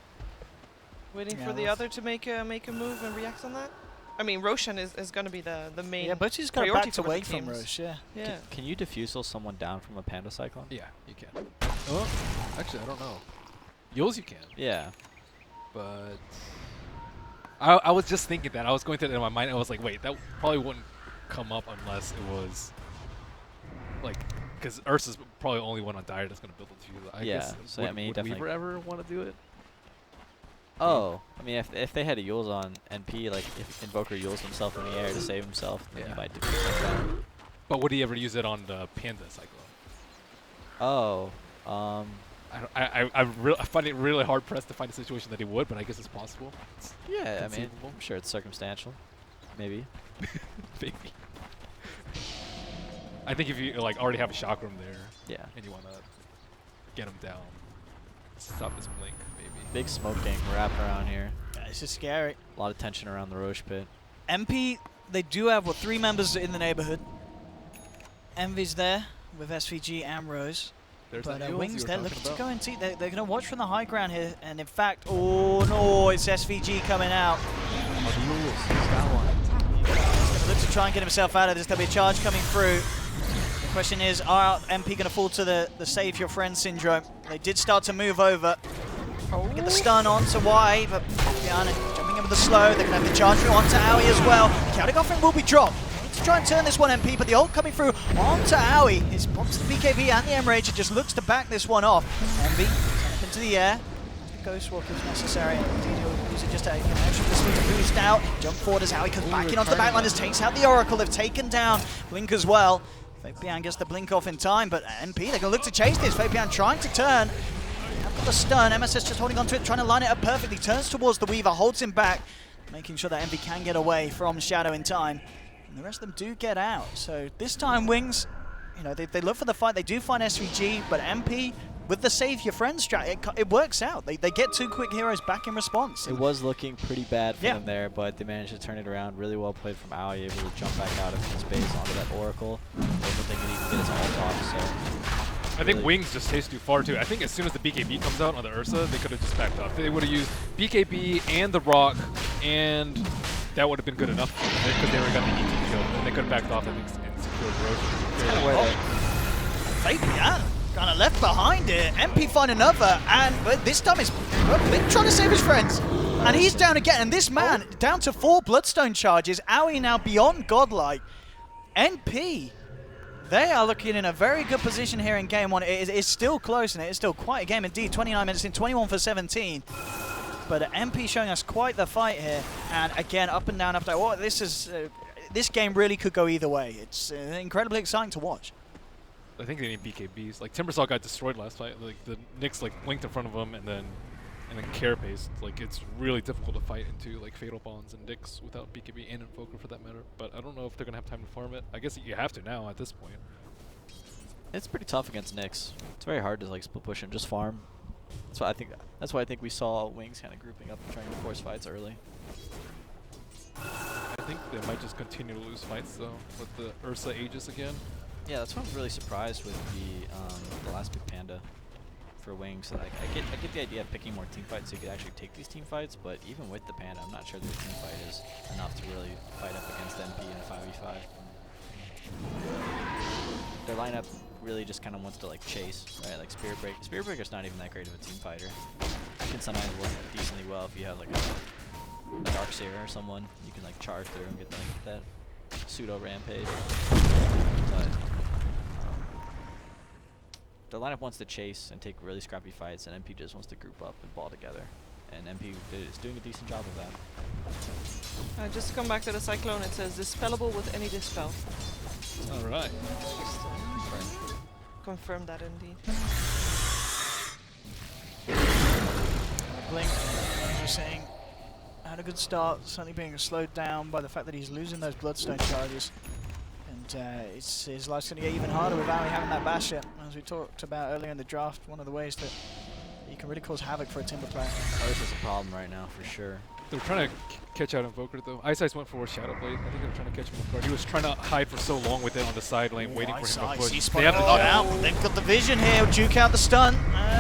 waiting Yeah, for the well, other to make a move and react on that. I mean, Roshan is going to be the main. Yeah, but she's got priority back for away both from teams. Roche, yeah. Yeah. Can you defusal someone down from a Panda Cyclone? Yeah, you can. Oh, actually, I don't know. Yules you can, Yeah. but I was just thinking that. I was going through it in my mind. I was like, wait, that probably wouldn't come up unless it was like, because Ursa's probably the only one on Dire that's going to build it to you. I Yeah, guess, so, would, I mean, would definitely- Weaver ever want to do it? Oh, I mean, if they had a Yules on NP, like if Invoker Yules himself in the air to save himself, then Yeah. he might defuse like that. But would he ever use it on the Panda Cyclone? Oh, I find it really hard pressed to find a situation that he would, but I guess it's possible. It's yeah, I mean, conceivable. I'm sure it's circumstantial. Maybe. Maybe. I think if you like already have a chakram there Yeah. and you want to get him down, stop this blink, maybe. Big smoke gang wrapping around here. Yeah, it's just scary. A lot of tension around the Roche pit. MP, they do have, 3 members in the neighborhood. Envy's there with SVG and Rose. There's But that Yules you Wings, were they're talking looking to about. go and see. They're going to watch from the high ground here. And in fact, oh no, it's SVG coming out. He's got one. He's going to look to try and get himself out of this. There'll be a charge coming through. The question is, are MP going to fall to the save your friend syndrome? They did start to move over. Get the stun onto Y, but Piana jumping in with the slow. They're going to have the charge through onto Aoi as well. Chaotic Offering will be dropped. Need to try and turn this one, MP, but the ult coming through onto Aoi. It blocks the BKB and the Enrage. It just looks to back this one off. Envy up into the air. Ghost Walk is necessary. Indeed, he'll use it just to get an extra distance to boost out. Jump forward as Aoi comes back in onto the backliners, takes out the Oracle. They've taken down Blink as well. Fabian gets the blink off in time, but MP, they're going to look to chase this. Fabian trying to turn. Got the stun. MSS just holding on to it, trying to line it up perfectly. Turns towards the Weaver, holds him back, making sure that Envy can get away from Shadow in time. And the rest of them do get out. So this time, Wings, you know, they look for the fight. They do find SVG, but MP, with the save your friend strat, it works out. They get 2 quick heroes back in response. It was looking pretty bad for Yeah. them there, but they managed to turn it around. Really well played from Aoi, able to jump back out of his base onto that Oracle. Also think he needs to get his ult off, so I think Wings just tastes too far too. I think as soon as the BKB comes out on the Ursa, they could have just backed off. They would have used BKB and the Rock, and that would have been good enough because they were got the ET kill, and they could have backed off and secured Roche. Fabian kind of left behind it. MP find another, but this time it's Blink trying to save his friends. And he's down again, and this man down to 4 Bloodstone charges. Aoi now beyond godlike. NP, they are looking in a very good position here in game 1. It's still close, and it is still quite a game indeed. 29 minutes in, 21 for 17. But MP showing us quite the fight here. And again, up and down, up and down. Oh, this game really could go either way. It's incredibly exciting to watch. I think they need BKBs. Like Timbersaw got destroyed last fight. Like the Nyx like linked in front of him, and then Carapace. Like it's really difficult to fight into like Fatal Bonds and Nyx without BKB and Invoker for that matter. But I don't know if they're gonna have time to farm it. I guess you have to now at this point. It's pretty tough against Nyx. It's very hard to like split push and just farm. That's why I think. That's why I think we saw Wings kind of grouping up and trying to force fights early. I think they might just continue to lose fights though with the Ursa Aegis again. Yeah, that's why I'm really surprised with the last big panda for Wings. Like, I get the idea of picking more team fights so you could actually take these team fights, but even with the panda, I'm not sure the team fight is enough to really fight up against MP in a 5v5. Their lineup really just kind of wants to like chase, right? Like Spirit Breaker. Spirit Breaker's not even that great of a team fighter. It can sometimes work decently well if you have like a Darkseer or someone. You can like charge through and get like that pseudo rampage. But the lineup wants to chase and take really scrappy fights, and MP just wants to group up and ball together. And MP is doing a decent job of that. Just to come back to the Cyclone, it says dispellable with any dispel. All right. Confirm that indeed. Blink, as you're saying, had a good start, certainly being slowed down by the fact that he's losing those Bloodstone charges. And his life's going to get even harder without having that basher. As we talked about earlier in the draft, one of the ways that you can really cause havoc for a Timber player. Oh, this is a problem right now for sure. They're trying to catch out Invoker though. Ice Ice went for Shadow Blade. I think they were trying to catch him off guard. He was trying to hide for so long with it on the side lane, waiting for him to push. He's They have spotted out. They've got the vision here. Duke out the stun.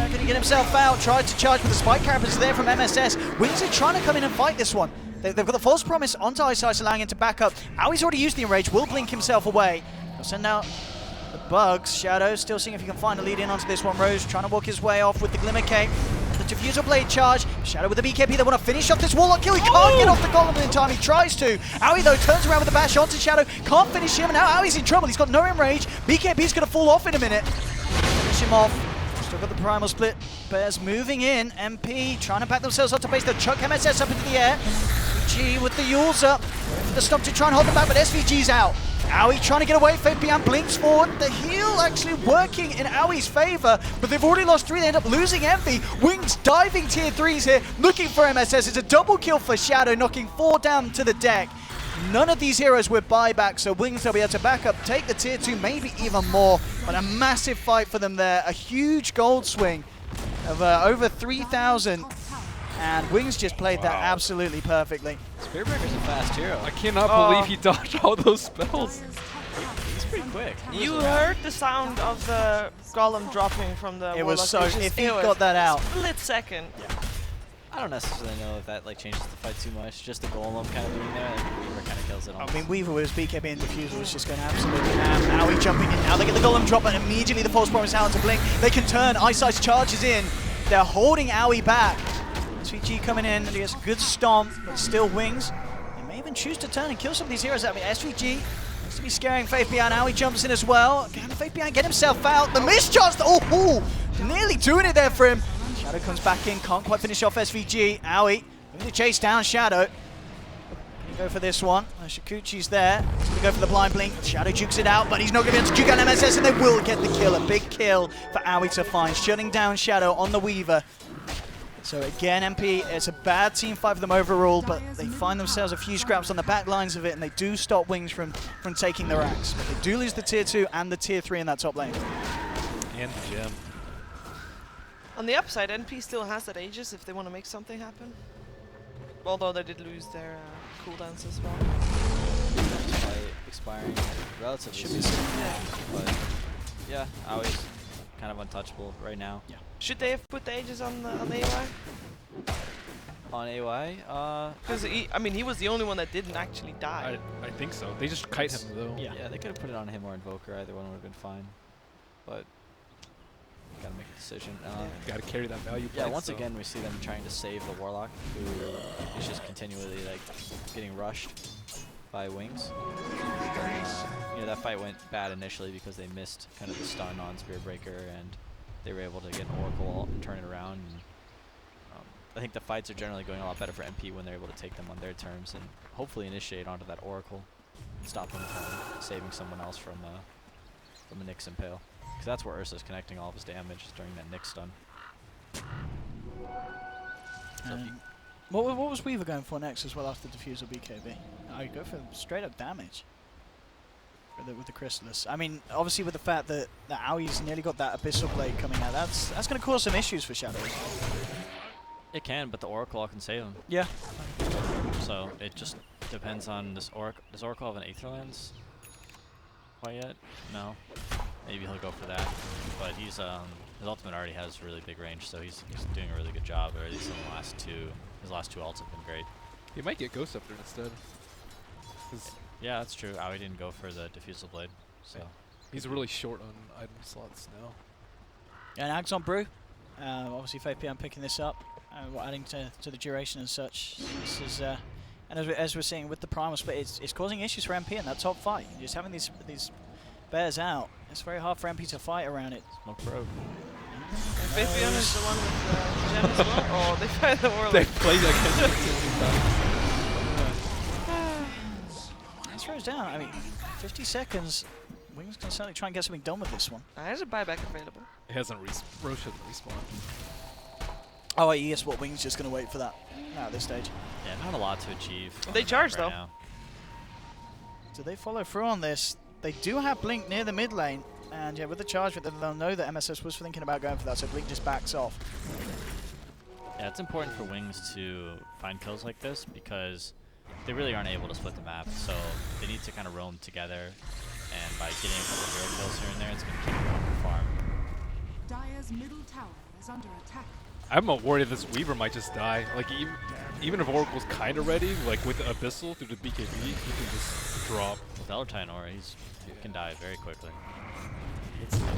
Going to get himself out. Tried to charge, but the spike carapace there from MSS. Wings are trying to come in and fight this one. They've got the false promise onto Ice Ice, allowing him to back up. Aoi's already used the enrage. Will blink himself away. He'll send out the bugs. Shadow still seeing if he can find a lead in onto this one. Rose trying to walk his way off with the Glimmer Cape. The Diffusal Blade charge. Shadow with the BKB. They want to finish off this Warlock kill. He can't get off the golem in time. He tries to. Aoi though turns around with the bash onto Shadow. Can't finish him. And now Aoi's in trouble. He's got no enrage. BKB's going to fall off in a minute. Finish him off. Still got the primal split. Bears moving in. MP trying to back themselves up to base. They'll chuck MSS up into the air. SVG with the Yules up. The stomp to try and hold them back, but SVG's out. Aoi trying to get away. Fabian blinks forward. The heal actually working in Aoi's favor, but they've already lost 3. They end up losing Envy. Wings diving tier 3s here, looking for MSS. It's a double kill for Shadow, knocking 4 down to the deck. None of these heroes with buyback, so Wings they'll be able to back up, take the tier 2, maybe even more. But a massive fight for them there. A huge gold swing of over 3,000. And Wings just played that absolutely perfectly. Spirit Breaker's a fast hero. I cannot believe he dodged all those spells. He's pretty quick. You heard the sound of the golem dropping from the It was Warlock so, Aegis. if he It was got that out. Split second. I don't necessarily know if that like changes the fight too much. Just the golem kind of being there, like Weaver kind of kills it. I mean, Weaver with his BKB and Diffusal was just going absolutely ham. Aoi jumping in. Now they get the golem drop, and immediately the false promise out to blink. They can turn. Ice Ice charges in. They're holding Aoi back. SVG coming in, and he gets a good stomp, but still Wings. They may even choose to turn and kill some of these heroes. I mean, SVG looks to be scaring Fabian. Aoi jumps in as well. Can Fabian get himself out? The mischance! Oh, nearly doing it there for him. Shadow comes back in, can't quite finish off SVG. Aoi going to chase down Shadow. Gonna go for this one. Shikuchi's there. He's gonna go for the blind blink. Shadow jukes it out, but he's not gonna be able to juke out MSS, and they will get the kill. A big kill for Aoi to find, shutting down Shadow on the Weaver. So again, MP, it's a bad team fight for them overall, but they find themselves a few scraps on the back lines of it, and they do stop Wings from taking the racks. But they do lose the tier 2 and the tier 3 in that top lane. And the gem. On the upside, NP still has that Aegis if they want to make something happen. Although they did lose their cooldowns as well. Expiring relatively Should be soon. But yeah, Aoi's kind of untouchable right now. Should they have put the Aegis on the AY? On AY, Because I mean, he was the only one that didn't actually die. I think so. They just kite him though. yeah, they could have put it on him or Invoker. Either one would have been fine. But gotta make a decision. Got to carry that value. Yeah, play, once so. again we see them trying to save the Warlock, who is just continually like getting rushed by Wings. You know, that fight went bad initially because they missed kind of the stun on Spearbreaker, and they were able to get an Oracle and turn it around. And, I think the fights are generally going a lot better for MP when they're able to take them on their terms and hopefully initiate onto that Oracle, and stop them from saving someone else from a Nyx Impale. Because that's where Ursa's connecting all of his damage during that Nyx stun. What was Weaver going for next as well after Diffusal BKB? I go for straight up damage with the Chrysalis. I mean, obviously with the fact that Aui's nearly got that Abyssal Blade coming out, that's going to cause some issues for Shadow. It can, but the Oracle can save him. Yeah. So it just depends on this Oracle. Does Oracle have an Aether Lens quite yet? No. Maybe he'll go for that. But he's his ultimate already has really big range, so he's doing a really good job. Or at least in the last two, his last two ults have been great. He might get Ghost Scepter instead. Yeah, that's true. Aoi didn't go for the Diffusal Blade, so He's really short on item slots now. And Axon Brew. Obviously, FaPM picking this up, adding to the duration and such. This is, and as we're seeing with the Primal Split, it's causing issues for MP in that top fight. Just having these bears out, it's very hard for MP to fight around it. Smoke Probe. And FaPM is the one with Gem as well. Oh, they fight the Warlock. They played against It throws down. I mean, 50 seconds. Wings can certainly try and get something done with this one. There's a buyback available. It hasn't Roche hasn't respawned. Oh, wait, yes, what Wings just going to wait for that at this stage. Yeah, not a lot to achieve. They charge right though. now. Do they follow through on this? They do have Blink near the mid lane, and yeah, with the charge, they'll know that MSS was thinking about going for that, so Blink just backs off. Yeah, it's important for Wings to find kills like this because they really aren't able to split the map, so they need to kind of roam together, and by getting a couple of hero kills here and there, it's going to keep them on the farm. Dire's middle tower is under attack. I'm worried this Weaver might just die. Like even if Oracle's kind of ready, like with the Abyssal through the BKB, he can just drop. With Eldertine Aura, he can die very quickly.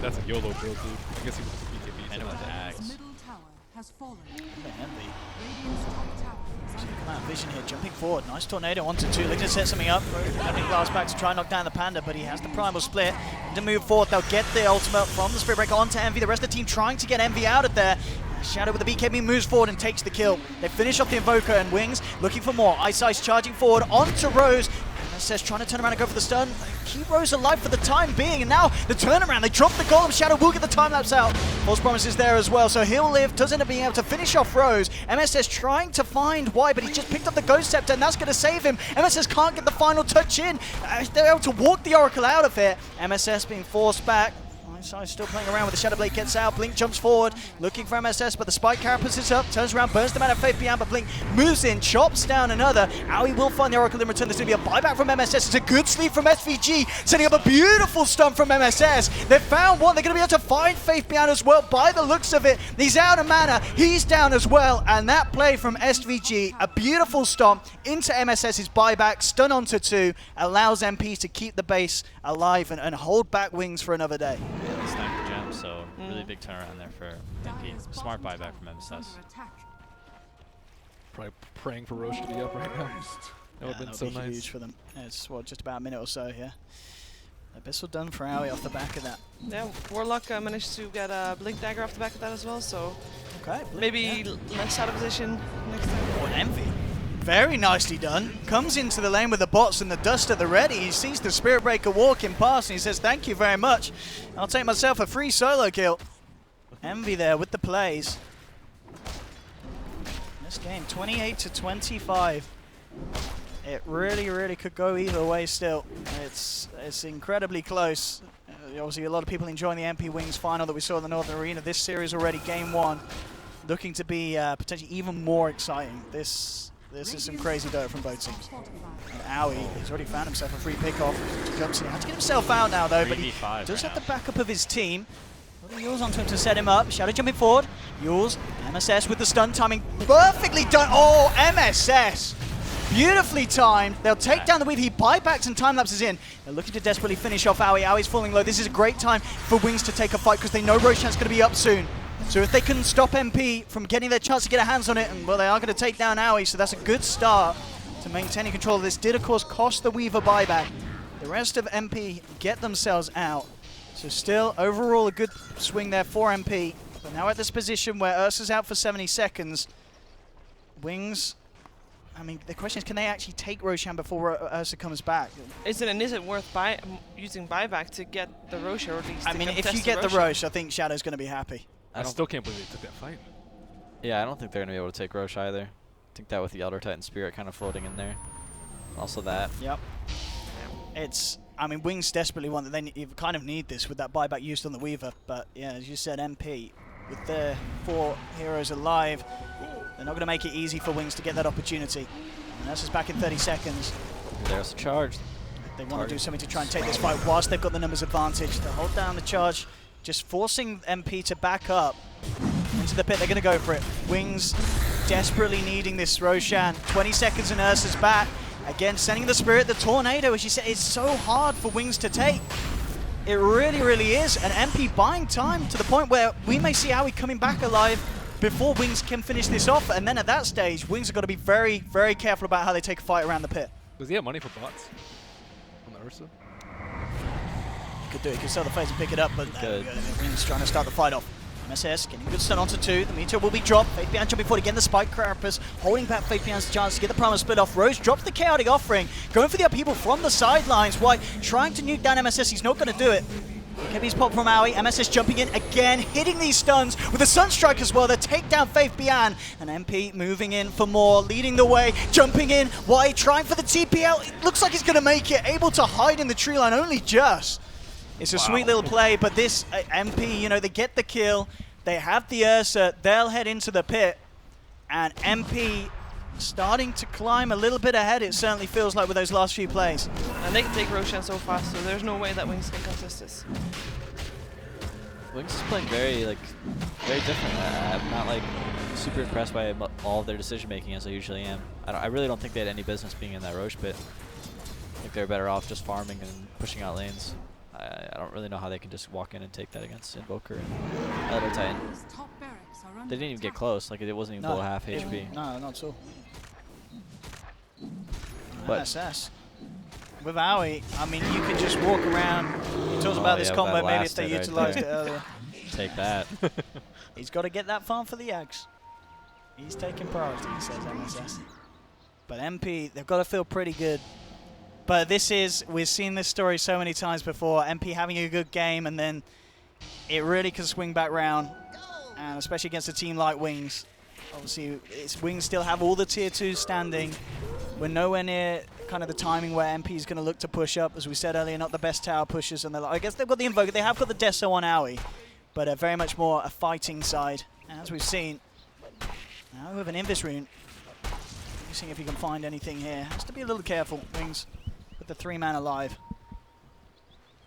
That's a YOLO build, dude. I guess he was with the BKB. And with the Dire's Axe. middle tower has fallen. Envy. Radiant's top tower is under Come out, Vision here, jumping forward. Nice tornado, 1-2. Looking to set something up. Having glass back to try and knock down the Panda, but he has the Primal Split. To move forward, they'll get the ultimate from the Spirit Breaker onto Envy. The rest of the team trying to get Envy out of there. Shadow with the BKB moves forward and takes the kill. They finish off the Invoker, and Wings looking for more. Ice charging forward onto Rose. MSS trying to turn around and go for the stun. Keep Rose alive for the time being, and now the turnaround. They drop the Golem. Shadow will get the time lapse out. False Promises there as well, so he'll live. Does end up being able to finish off Rose. MSS trying to find why, but he just picked up the Ghost Scepter, and that's going to save him. MSS can't get the final touch in. They're able to walk the Oracle out of it. MSS being forced back. Ice still playing around with the Shadow Blade, gets out, Blink jumps forward, looking for MSS, but the Spike Carapace is up, turns around, burns them out of faith beyond, but Blink moves in, chops down another. Aoi will find the Oracle in return. There's going to be a buyback from MSS. It's a good sleep from SVG, setting up a beautiful stun from MSS. They've found one. They're going to be able to find Faith Beyond as well by the looks of it. He's out of mana, he's down as well, and that play from SVG, a beautiful stomp into MSS's buyback, stun onto 2, allows MP to keep the base alive and hold back Wings for another day. Yeah, they sniped the gem, so really big turnaround there for MP. Dire's Smart bottom buyback tower from is MSS. under attack. Probably praying for Roche to be up right now. That would have been so nice. Huge for them. It's just about a minute or so here. Abyssal done for Aoi off the back of that. Yeah, Warlock managed to get a Blink Dagger off the back of that as well, so Okay, maybe less out of position next time. Oh, an Envy. Very nicely done. Comes into the lane with the bots and the dust at the ready. He sees the Spirit Breaker walking past and he says, thank you very much. I'll take myself a free solo kill. Envy there with the plays. This game, 28-25. It really could go either way still. It's incredibly close. Obviously a lot of people enjoying the MP Wings final that we saw in the Northern Arena. This series already game 1. Looking to be potentially even more exciting. This is some crazy dirt from both teams. And Aoi has already found himself a free pick-off. Jumps in. He had to get himself out now though, but he 3v5 does right have the backup of his team. Putting Yules onto him to set him up. Shadow jumping forward. Yules, MSS with the stun timing. Perfectly done. Oh, MSS. Beautifully timed. They'll take down the weave. He buybacks and time lapses in. They're looking to desperately finish off Owie. Owie's falling low. This is a great time for Wings to take a fight because they know Roshan's going to be up soon. So if they can stop MP from getting their chance to get a hands on it, and well, they are going to take down Owie, so that's a good start to maintaining control of this. Did, of course, cost the Weaver buyback. The rest of MP get themselves out. So still, overall, a good swing there for MP. But now at this position where Ursa's out for 70 seconds, Wings, I mean, the question is, can they actually take Roshan before Ursa comes back? Is it worth using buyback to get the Rosh, or at least I mean, if you get the Rosh, I think Shadow's going to be happy. I still can't believe they took that fight. Yeah, I don't think they're going to be able to take Rosh either. I think that with the Elder Titan Spirit kind of floating in there. Also that. Yep. It's, I mean, Wings desperately want that. They kind of need this with that buyback used on the Weaver. But yeah, as you said, MP, with their 4 heroes alive, they're not going to make it easy for Wings to get that opportunity. And Ursa's back in 30 seconds. There's the charge. They want to do something to try and take this fight whilst they've got the numbers advantage. To hold down the charge, just forcing MP to back up into the pit. They're going to go for it. Wings desperately needing this Roshan. 20 seconds and Ursa's back. Again, sending the Spirit, the Tornado, as you said, it's so hard for Wings to take. It really, really is. And MP buying time to the point where we may see Owie coming back alive before Wings can finish this off. And then at that stage, Wings have got to be very, very careful about how they take a fight around the pit. Does he have money for bots on the Ursa? You could do it. You could sell the phase and pick it up, but Wings trying to start the fight off. MSS getting a good stun onto 2. The meteor will be dropped. Faith Beyond jumping forward again. The Spike Carapace holding back Faith Beyond's chance to get the Primal split off. Rose drops the Chaotic Offering, going for the upheaval from the sidelines. Why? Trying to nuke down MSS. He's not going to do it. Kevy's pop from Owie. MSS jumping in again, hitting these stuns with a Sunstrike as well. They take down Faith Beyond. And MP moving in for more, leading the way, jumping in. Why? Trying for the TPL. It looks like he's going to make it. Able to hide in the tree line, only just. It's a sweet little play, but this MP, you know, they get the kill. They have the Ursa. They'll head into the pit. And MP starting to climb a little bit ahead, it certainly feels like, with those last few plays. And they can take Roshan so fast, so there's no way that Wings can contest this. Wings is playing very different. I'm not like super impressed by all of their decision making as I usually am. I really don't think they had any business being in that Roche pit. I think they're better off just farming and pushing out lanes. I don't really know how they can just walk in and take that against Invoker and Elder Titan. They didn't even get close. Like, it wasn't even below half HP. No, not at all. But MSS. With Owie, I mean, you can just walk around. He talks about this combo, maybe if they utilised it earlier. Take that. He's got to get that farm for the Yags. He's taking priority, he says, MSS. But MP, they've got to feel pretty good. But this is, we've seen this story so many times before. MP having a good game, and then it really can swing back round. And especially against a team like Wings. Obviously, Wings still have all the tier 2s standing. We're nowhere near kind of the timing where MP is going to look to push up. As we said earlier, not the best tower pushers. And I guess they've got the Invoker. They have got the Deso on Owie, but very much more a fighting side. And as we've seen, now with an Invis rune, seeing if he can find anything here. Has to be a little careful, Wings, with the 3-man alive.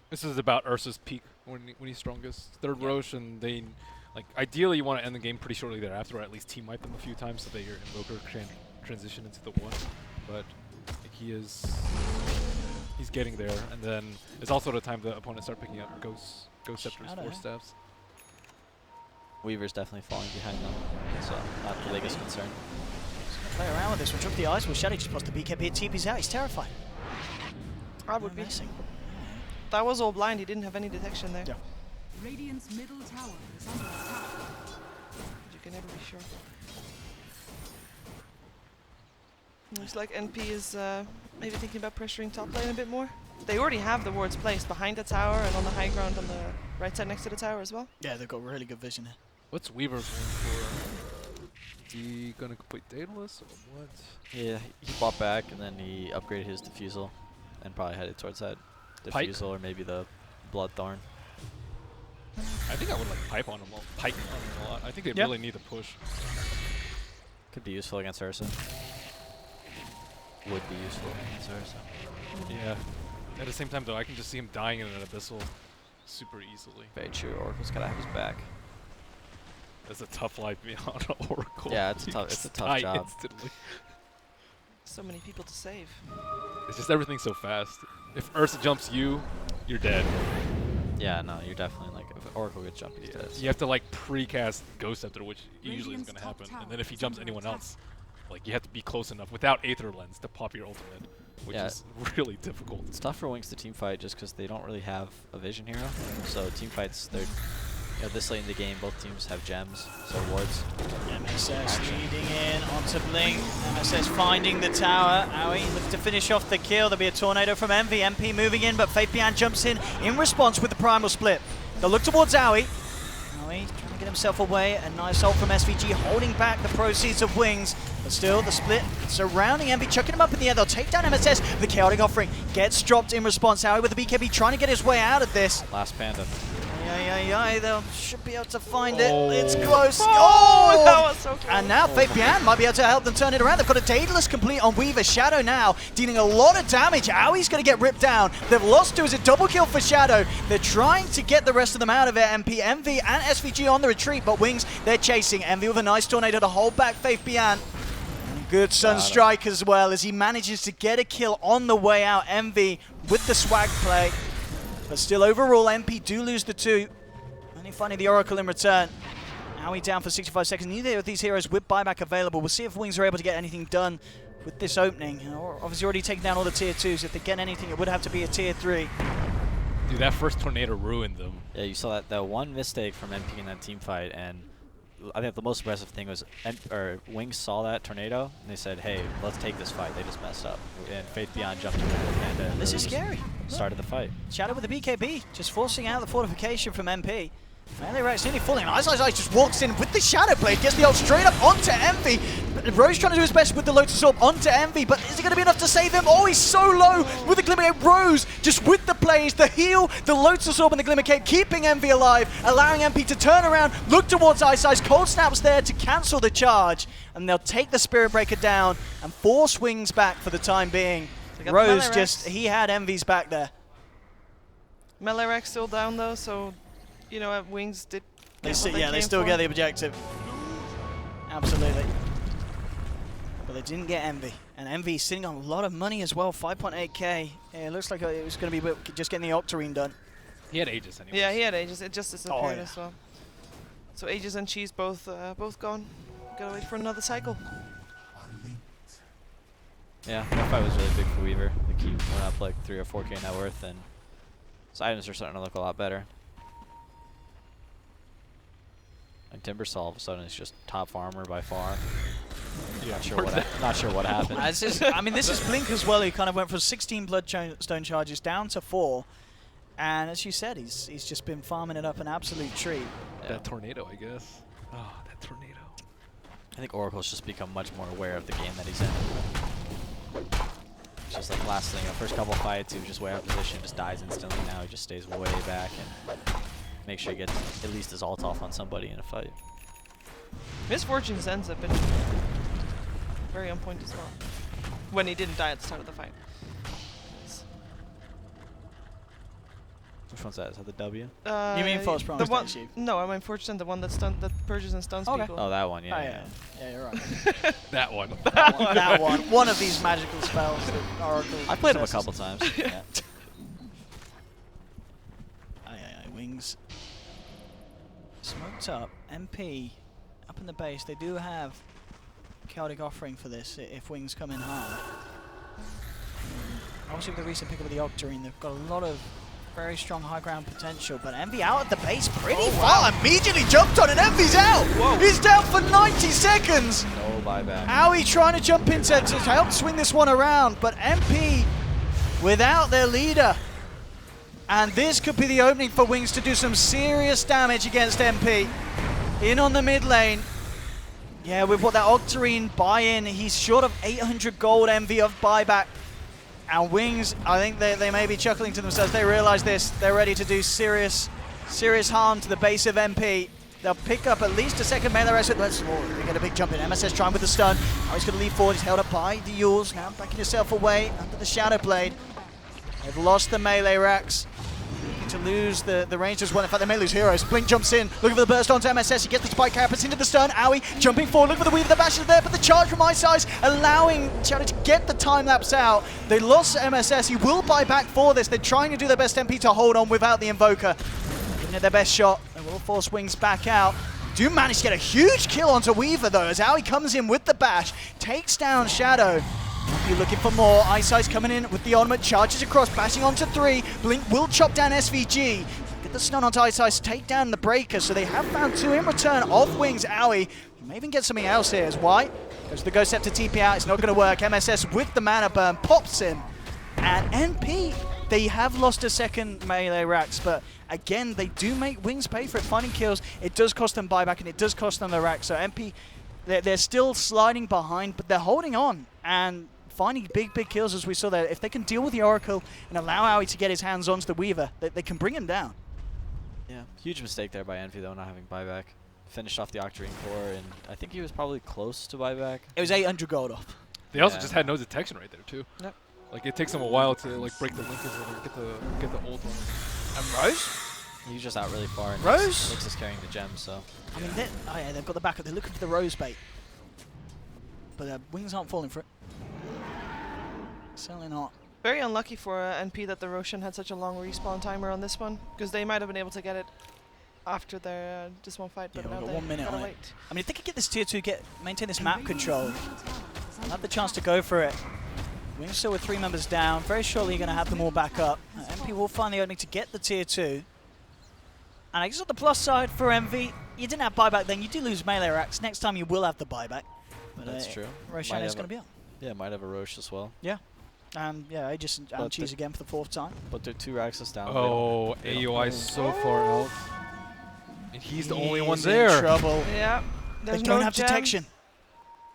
This is about Ursa's peak when he's strongest. Third Roche, and they, like, ideally you want to end the game pretty shortly thereafter, or at least team wipe them a few times so that your Invoker can transition into the 1. But like, he's getting there, and then it's also the time the opponents start picking up Ghost Scepters, Force Staffs. Weaver's definitely falling behind them, so not the biggest concern. Play around with this one. Drop the ice. Well, Shadow just pops the BKB. TP's out. He's terrified. I would be. That was all blind. He didn't have any detection there. Yeah. Radiant's middle tower is under attack. You can never be sure. Looks like NP is maybe thinking about pressuring top lane a bit more. They already have the wards placed behind the tower and on the high ground on the right side next to the tower as well. Yeah, they've got really good vision here. What's Weaver going for? Is he gonna complete Daedalus or what? Yeah, he bought back and then he upgraded his Diffusal and probably headed towards that Diffusal or maybe the Bloodthorn. I think I would like Pike on him a lot. I think they really need to push. Could be useful against Ursa. Would be useful against Ursa. Yeah. At the same time though, I can just see him dying in an Abyssal super easily. Very true. Oracle's gotta have his back. That's a tough life beyond Oracle. Yeah, it's a You tough. It's a just tough die job. instantly. So many people to save. It's just everything's so fast. If Ursa jumps you, you're dead. Yeah, no, you're definitely like if Oracle gets jumping, he's dead. You have to like pre-cast Ghost Scepter, which usually is Radiant's going to top happen. tower And then if he is jumps under anyone attack. else, like you have to be close enough without Aether Lens to pop your ultimate, which Yeah. is really difficult. It's tough for Wings to team fight just because they don't really have a vision hero. So team fights, they're this late in the game, both teams have gems, so wards. MSS leading in onto Blink. MSS finding the tower. Aoi looks to finish off the kill. There'll be a tornado from Envy. MP moving in, but Faith Bian jumps in response with the primal split. They'll look towards Aoi. Aoi trying to get himself away. A nice ult from SVG holding back the proceeds of Wings. But still, the split surrounding Envy, chucking him up in the air. They'll take down MSS. The chaotic offering gets dropped in response. Aoi with the BKB trying to get his way out of this. Last Panda. They should be able to find it. It's close. Oh, that was so close. And now Faith Bian might be able to help them turn it around. They've got a Daedalus complete on Weaver. Shadow now dealing a lot of damage. Aoi's going to get ripped down. They've lost to is a double kill for Shadow. They're trying to get the rest of them out of it. MP, Envy, and SVG on the retreat, but Wings, they're chasing. Envy with a nice tornado to hold back Faith Bian. Good Sunstrike as well as he manages to get a kill on the way out. Envy with the swag play. But still, overall, MP do lose the 2. Only finding the Oracle in return. Aoi down for 65 seconds. Neither of these heroes with buyback available. We'll see if Wings are able to get anything done with this opening. Obviously already taken down all the tier 2s. If they get anything, it would have to be a tier 3. Dude, that first tornado ruined them. Yeah, you saw that one mistake from MP in that team fight, and I think the most impressive thing was Wings saw that tornado, and they said, hey, let's take this fight. They just messed up. And Faith Beyond jumped in and This is scary. started the fight. Shadow with the BKB, just forcing out the fortification from MP. Melee Rex nearly falling. Ice just walks in with the Shadow Blade, gets the ult straight up onto Envy. Rose trying to do his best with the Lotus Orb onto Envy, but is it going to be enough to save him? Oh, he's so low with the Glimmer Cape. Rose just with the plays, the heal, the Lotus Orb and the Glimmer Cape, keeping Envy alive, allowing MP to turn around, look towards Ice. Cold Snap's there to cancel the charge, and they'll take the Spirit Breaker down and force Wings back for the time being. Rose just, he had Envy's back there. Melee Rex still down though, so Wings did. They still get the objective. Absolutely. But they didn't get Envy. And Envy sitting on a lot of money as well, 5.8k. Yeah, it looks like it was going to be just getting the Octarine done. He had Aegis anyway. Yeah, he had Aegis. It just disappeared yeah. as well. So Aegis and Cheese both gone. Gotta wait for another cycle. Yeah, that fight was really big for Weaver. They keep went up like 3 or 4k net worth, and his items are starting to look a lot better. And Timbersaw all of a sudden is just top farmer by far. Yeah, Not sure what happened. This is Blink as well. He kind of went from 16 Bloodstone charges down to 4. And as you said, he's just been farming it up an absolute treat. Yeah. That tornado, I guess. Oh, that tornado. I think Oracle's just become much more aware of the game that he's in. It's just like last thing, the first couple fights, he was just way out of position, just dies instantly. Now he just stays way back and makes sure he gets at least his ult off on somebody in a fight. Misfortune's ends have been very on point as well. When he didn't die at the start of the fight. Which one's that? Is that the W? You mean False Promise, the one? don't you? No, I mean Fortune, the one that purges and stuns Okay. people. Oh, that one, yeah. Oh, yeah. yeah, you're right. That one. that one. One of these magical spells that Oracle I played him a possesses. couple times. Yeah. Wings. Smoked up. MP up in the base. They do have Chaotic Offering for this if Wings come in hard. Obviously with the recent pick up of the Octarine, they've got a lot of very strong high ground potential, but Envy out at the base pretty far. Immediately jumped on and Envy's out. Whoa. He's down for 90 seconds. No buyback. Aoi trying to jump in to help swing this one around, but MP without their leader. And this could be the opening for Wings to do some serious damage against MP. In on the mid lane. Yeah, with what that Octarine buy-in, he's short of 800 gold Envy of buyback. And Wings, I think they may be chuckling to themselves. They realize this. They're ready to do serious harm to the base of MP. They'll pick up at least a second melee rest. Let's they get a big jump in. MSS trying with the stun. Now he's going to lead forward. He's held up by the Yules. Now backing yourself away under the Shadow Blade. They've lost the melee racks. to lose the range as well. In fact, they may lose heroes. Blink jumps in, looking for the burst onto MSS. He gets the spike carapace into the stun. Owie jumping forward, looking for the weave. The bash is there, but the charge from Ice allowing Shadow to get the time lapse out. They lost MSS. He will buy back for this. They're trying to do their best MP to hold on without the Invoker. Giving it their best shot. They will force Wings back out. Do manage to get a huge kill onto Weaver though, as Owie comes in with the bash, takes down Shadow. You're looking for more. Ice coming in with the ultimate, charges across, bashing onto 3. Blink will chop down SVG. Get the stun onto Ice, take down the Breaker, so they have found 2 in return of Wings. Owie may even get something else here as White goes the Ghost Scepter TP out. It's not going to work. MSS with the mana burn pops in. And NP, they have lost a second melee racks, but again, they do make Wings pay for it. Finding kills, it does cost them buyback and it does cost them the rack. So NP, they're still sliding behind, but they're holding on and finding big kills as we saw there. If they can deal with the Oracle and allow Owie to get his hands onto the Weaver, they can bring him down. Yeah, huge mistake there by Envy though, not having buyback. Finished off the Octarine core, and I think he was probably close to buyback. It was 800 gold off. They also just had no detection right there too. Yep. Like it takes them a while to like break the linkers and get the ult one. And Rose? He's just out really far. And Rose? Nix is carrying the gem, so. I mean, oh yeah, they've got the backup. They're looking for the Rose bait. But Wings aren't falling for it. Certainly not. Very unlucky for NP that the Roshan had such a long respawn timer on this one, because they might have been able to get it after their this one fight, but Yeah, now we've got they 1 minute gotta on it. wait. I mean, if they could get this tier 2, maintain this map control, have the chance to go for it. Wings still with 3 members down. Very shortly, you're going to have them all back up. MP will find the opening to get the tier 2. And I guess on the plus side for Envy, you didn't have buyback then. You do lose melee racks. Next time you will have the buyback. But That's true. Roshan is going to be on. Yeah, might have a Roche as well. Yeah. Yeah, Aegis and Cheese again for the 4th time. But they're 2 Raxus down. Oh, AUI so far out. And he's the only one in there. trouble. Yeah, there's They don't no have gem. detection.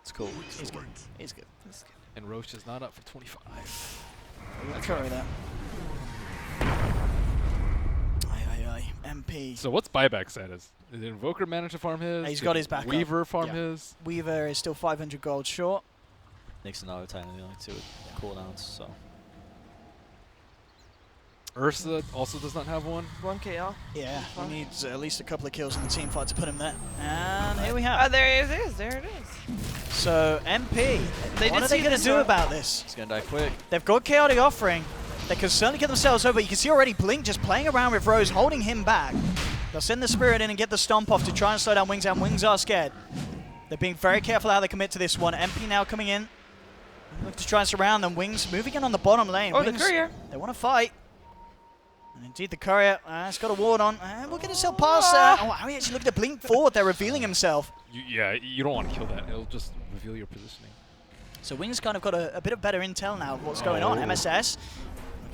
It's cool. He's good. He's good. He's good. And Roche is not up for 25. We'll carry that. MP. So what's buyback status? Did Invoker manage to farm his? He's Did got his backup. Weaver farm Yeah. his? Weaver is still 500 gold short. Nix and Auto Titan are the only 2 with cooldowns, so. Ursa also does not have one. 1 KL. Yeah, Fine. he needs at least a couple of kills in the team fight to put him there. And here we Ah, have. there it is. There it is. So MP, They what did are they see going to this do one. about this? He's gonna die quick. They've got Chaotic Offering. They can certainly get themselves over. You can see already Blink just playing around with Rose, holding him back. They'll send the Spirit in and get the Stomp off to try and slow down Wings, and Wings are scared. They're being very careful how they commit to this one. MP now coming in. Look to try and surround them. Wings moving in on the bottom lane. Oh, the Wings, courier. They want to fight. And indeed, the courier has got a ward on. And we'll get himself past there. Oh, how he actually looked at Blink forward there, revealing himself. You don't want to kill that. It'll just reveal your positioning. So Wings kind of got a bit of better intel now of what's going on. MSS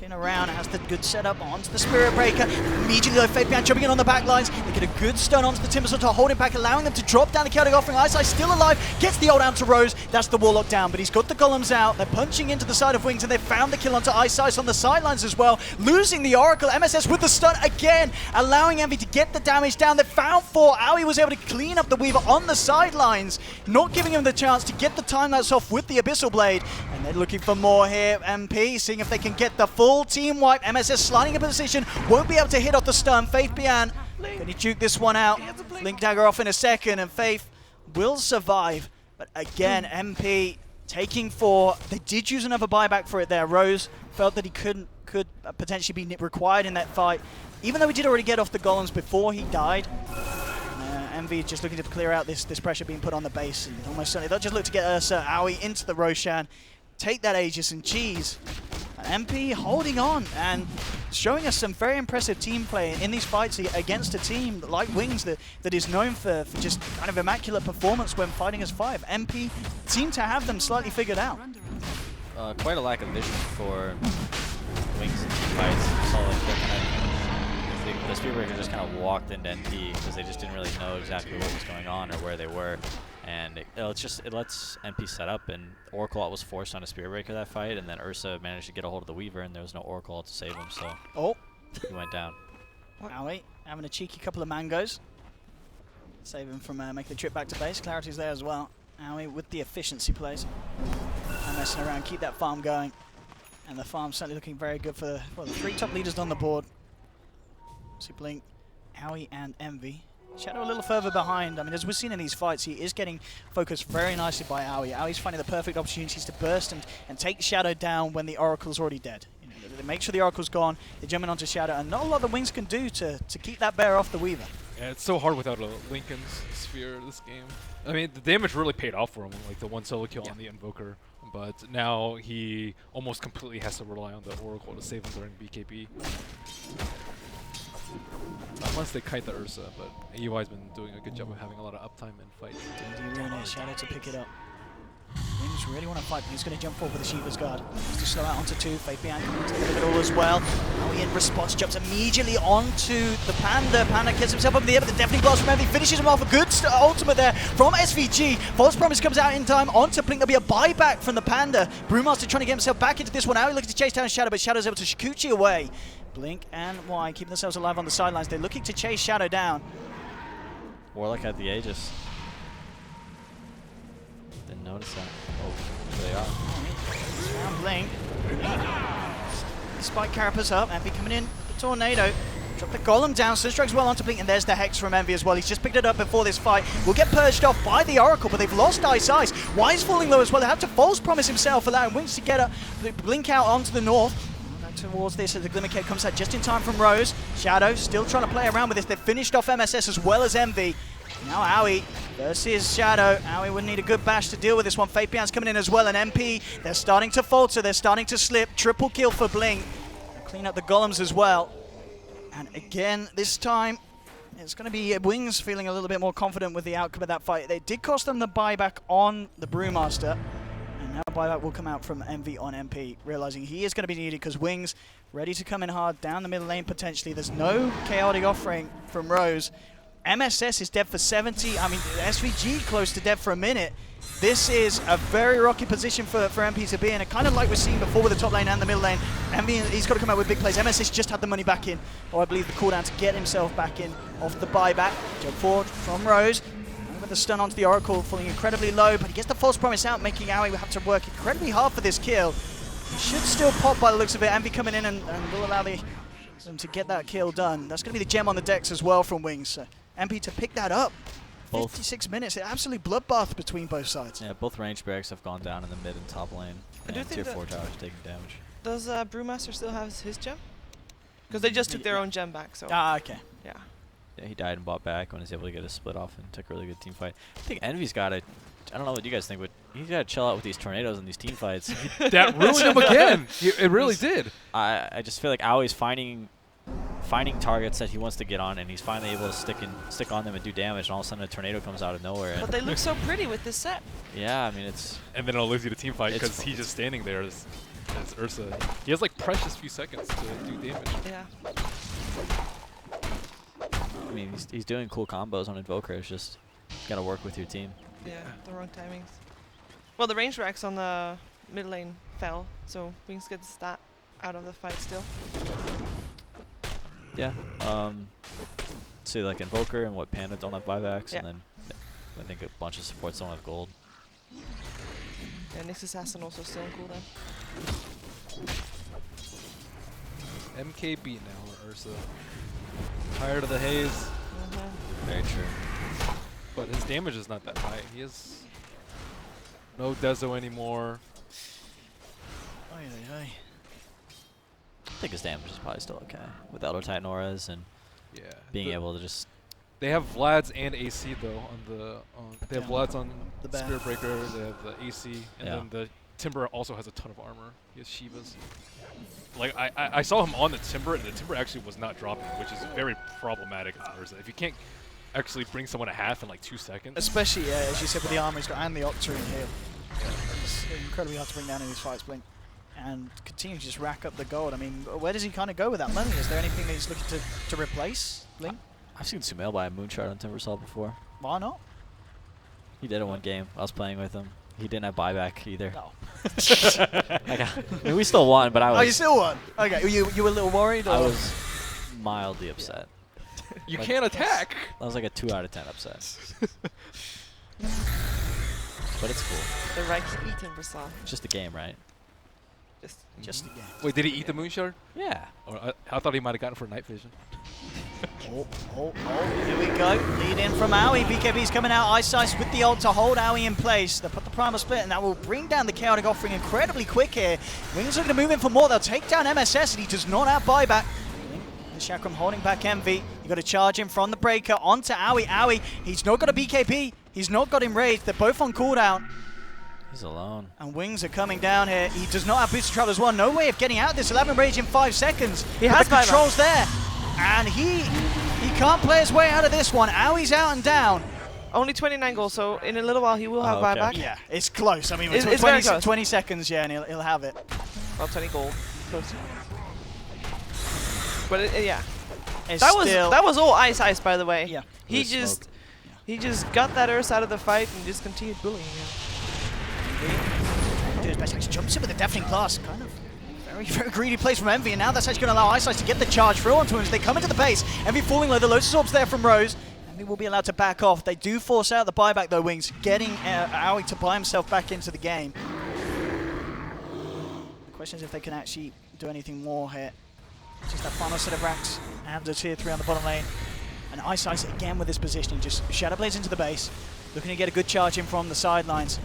looking around, has the good setup onto the Spirit Breaker. Immediately though, Fabian jumping in on the back lines. They get a good stun onto the Timbersaw to hold him back, allowing them to drop down the Chaotic Offering. Ice still alive, gets the ult down to Rose. That's the Warlock down, but he's got the golems out. They're punching into the side of Wings, and they've found the kill onto Ice on the sidelines as well. Losing the Oracle, MSS with the stun again, allowing Envy to get the damage down. They found 4. Owie was able to clean up the Weaver on the sidelines, not giving him the chance to get the time lapse off with the Abyssal Blade. And they're looking for more here. MP seeing if they can get the full team wipe. MSS sliding in position, won't be able to hit off the stun. Faith Bian, can he juke this one out? Link dagger off in a second, and Faith will survive. But again, MP taking 4. They did use another buyback for it there. Rose felt that he could potentially be required in that fight, even though he did already get off the golems before he died. Envy just looking to clear out this pressure being put on the base, and almost certainly they'll just look to get Ursa, Owie into the Roshan, take that Aegis and cheese. MP holding on and showing us some very impressive team play in these fights against a team like Wings that is known for just kind of immaculate performance when fighting as 5. MP seem to have them slightly figured out. Quite a lack of vision for Wings in team fights. So like the Spear Breaker just kind of walked into NP because they just didn't really know exactly what was going on or where they were. And it lets NP set up, and Oracle was forced on a Spirit Breaker that fight, and then Ursa managed to get a hold of the Weaver, and there was no Oracle to save him, so he went down. Owie having a cheeky couple of mangoes. Save him from making the trip back to base. Clarity's there as well. Owie with the efficiency plays. And messing around, keep that farm going. And the farm's certainly looking very good for the 3 top leaders on the board. So Blink, Howie, and Envy. Shadow a little further behind. I mean, as we've seen in these fights, he is getting focused very nicely by Howie. Howie's finding the perfect opportunities to burst and take Shadow down when the Oracle's already dead. You know, they make sure the Oracle's gone, they're jumping onto Shadow, and not a lot the Wings can do to keep that bear off the Weaver. Yeah, it's so hard without a Lincoln's Sphere this game. I mean, the damage really paid off for him, like the one solo kill on the Invoker. But now he almost completely has to rely on the Oracle to save him during BKB. Unless they kite the Ursa, but EUI's been doing a good job of having a lot of uptime in fights. DD really Shadow to pick it up. Wings really want to fight, but he's going to jump forward with the Sheever's Guard. Just to slow out onto 2. Fate behind coming into the middle as well. Howie in response jumps immediately onto the Panda. Panda gets himself up in the air, but the Deafening Blast from Envy finishes him off. A good ultimate there from SVG. False Promise comes out in time onto Blink. There'll be a buyback from the Panda. Brewmaster trying to get himself back into this one. Howie looking to chase down Shadow, but Shadow's able to Shikuchi away. Blink and Y keeping themselves alive on the sidelines. They're looking to chase Shadow down. Warlock had the Aegis. Didn't notice that. Oh, there they are. Found Blink. Spike Carapace up. Envy coming in. The Tornado. Drop the Golem down. Sunstrike's well onto Blink, and there's the Hex from Envy as well. He's just picked it up before this fight. Will get purged off by the Oracle, but they've lost Ice. Y's falling low as well. They have to False Promise himself, allowing Wings to get up, Blink out onto the north. Towards this as the Glimmer Cape comes out just in time from Rose. Shadow still trying to play around with this. They've finished off MSS as well as Envy. Now Howie versus Shadow. Howie would need a good bash to deal with this one. Fabian's coming in as well, and MP, they're starting to falter, they're starting to slip. Triple kill for Blink. They'll clean up the Golems as well. And again, this time, it's going to be Wings feeling a little bit more confident with the outcome of that fight. They did cost them the buyback on the Brewmaster. And now buyback will come out from Envy on MP, realizing he is going to be needed because Wings ready to come in hard down the middle lane potentially. There's no chaotic offering from Rose. MSS is dead for 70. I mean, SVG close to dead for a minute. This is a very rocky position for MP to be in. Kind of like we're seeing before with the top lane and the middle lane. Envy, he's got to come out with big plays. MSS just had the money back in, or I believe the cooldown to get himself back in off the buyback. Jump forward from Rose. With the stun onto the Oracle, falling incredibly low, but he gets the False Promise out, making Howie have to work incredibly hard for this kill. He should still pop by the looks of it. Envy coming in and will allow them to get that kill done. That's going to be the gem on the decks as well from Wings. So MP to pick that up. Both 56 minutes, an absolute bloodbath between both sides. Yeah, both range barracks have gone down in the mid and top lane. I do And think tier 4 towers taking damage. Does Brewmaster still have his gem? Because they just took their own gem back, so. Ah, okay. Yeah, he died and bought back when he was able to get a split off and took a really good team fight. I think Envy's got to, I don't know what you guys think, but he's got to chill out with these tornadoes and these team fights. That ruined him again. It really did. I just feel like Aui's finding targets that he wants to get on, and he's finally able to stick on them and do damage, and all of a sudden a tornado comes out of nowhere. But they look so pretty with this set. Yeah, I mean, it's... And then it'll lose you to team fight because he's just standing there as Ursa. He has like precious few seconds to do damage. Yeah. I mean, he's doing cool combos on Invoker. It's just got to work with your team. Yeah, the wrong timings. Well, the range racks on the mid lane fell, so Wings gets that out of the fight still. Yeah. So like Invoker and what Panda don't have buybacks, Yeah. and then I think a bunch of supports don't have gold. Yeah, Nyx Assassin also still on cooldown. MKB now, Ursa. Tired of the haze, Very true. but his damage is not that high. He has no Dezo anymore. Oy, oy, oy. I think his damage is probably still okay with Elder Titan auras and Yeah. being able to just... They have Vlad's and AC though on the. They have Yeah. Vlad's on The back. Spirit Breaker. They have the AC, and Yeah. then the Timber also has a ton of armor. He has Shivas. Like I saw him on the Timber, and the Timber actually was not dropping, which is very problematic as Ursa. If you can't actually bring someone a half in like 2 seconds. Especially, as you said, with the armor he's got and the Octarine here. It's incredibly hard to bring down in these fights, Blink. And continue to just rack up the gold. I mean, where does he kind of go with that money? Is there anything that he's looking to replace, Blink? I've seen Sumail buy a Moonshard on Timbersaw before. Why not? He did it one game. I was playing with him. He didn't have buyback either. No. I mean, we still won, but I was... Oh, you still won? Okay, you were a little worried? Or? I was mildly upset. You Like- can't attack. That was like a 2 out of 10 upset. But it's cool. The right eating Brassard. It's just a game, right? Just again. Wait, did he eat the Moonshard? Yeah. Or I thought he might have gotten it for night vision. Here we go. Lead in from Aoi. BKB's coming out. Ice Ice with the ult to hold Aoi in place. They put the primal split, and that will bring down the chaotic offering incredibly quick here. Wings are going to move in for more. They'll take down MSS, and he does not have buyback. The Chakram holding back Envy. You got to charge him from the breaker onto Aoi. Aoi, he's not got a BKB. He's not got him raised. They're both on cooldown. He's alone. And Wings are coming down here. He does not have boost travel as well. No way of getting out of this. 11 rage in 5 seconds. He has the controls there. And he can't play his way out of this one. Aoi's out and down. Only 29 goals, so in a little while he will have okay. buyback. Yeah, it's close. I mean, It's 20, very close. 20 seconds, yeah, and he'll have it. About 20 gold. Close. But yeah. It's That was all Ice, by the way. Yeah. He just got that Earth out of the fight and just continued bullying him. Do his best. He jumps in with a deafening blast. Kind of very greedy place from Envy, and now that's actually going to allow Ice Ice to get the charge through onto him as they come into the base. Envy falling low. The Lotus Orb's there from Rose. Envy will be allowed to back off. They do force out the buyback though, Wings, getting Aoi to buy himself back into the game. The question is if they can actually do anything more here. Just that final set of racks and a tier 3 on the bottom lane. And Ice Ice again with this positioning, just Shadow Blades into the base, looking to get a good charge in from the sidelines.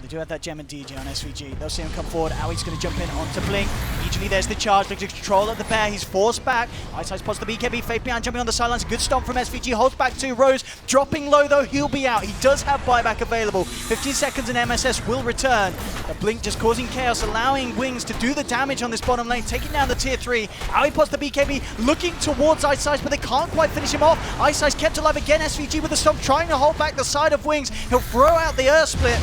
They do have that gem and DJ on SVG. They'll see him come forward. Aoi's going to jump in onto Blink. Immediately there's the charge. Looks to control of the bear. He's forced back. Ice Ice spots the BKB. Fake behind, jumping on the sidelines. Good stomp from SVG. Holds back to Rose. Dropping low though. He'll be out. He does have buyback available. 15 seconds and MSS will return. The Blink just causing chaos, allowing Wings to do the damage on this bottom lane. Taking down the tier 3. Aoi pots the BKB. Looking towards Ice Ice, but they can't quite finish him off. Ice Ice kept alive again. SVG with the stomp, trying to hold back the side of Wings. He'll throw out the Earth split.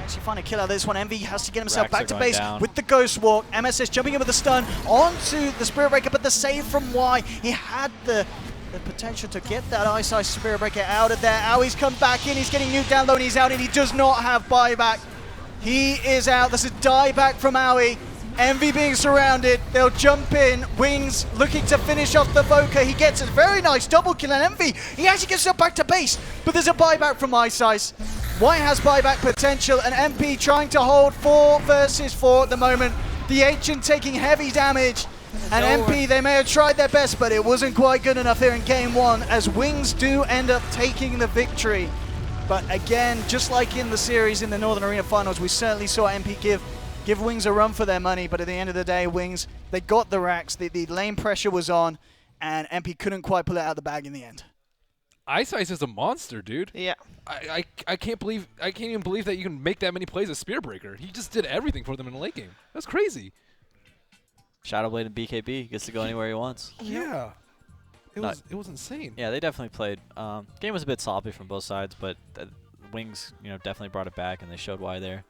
Actually find a kill out of this one. Envy has to get himself Racks back are to going base down. with the Ghost Walk. MSS jumping in with the stun onto the Spirit Breaker, but the save from Y. He had the potential to get that Ice Ice Spirit Breaker out of there. Aoi's come back in. He's getting nuked down low and he's out, and he does not have buyback. He is out. There's a dieback from Aoi. Envy being surrounded. They'll jump in. Wings looking to finish off the Voker. He gets a very nice double kill, and Envy, he actually gets himself back to base, but there's a buyback from Ice Ice. White has buyback potential, and MP trying to hold 4 versus 4 at the moment. The Ancient taking heavy damage, and MP, they may have tried their best, but it wasn't quite good enough here in game 1, as Wings do end up taking the victory. But again, just like in the series in the Northern Arena Finals, we certainly saw MP give Wings a run for their money, but at the end of the day, Wings, they got the racks, the lane pressure was on, and MP couldn't quite pull it out of the bag in the end. Ice Ice is a monster, dude. Yeah. I can't even believe that you can make that many plays as Spear Breaker. He just did everything for them in the late game. That's crazy. Shadowblade and BKB gets to go anywhere he wants. Yeah. It was insane. Yeah, they definitely played. Game was a bit sloppy from both sides, but Wings, definitely brought it back, and they showed why they're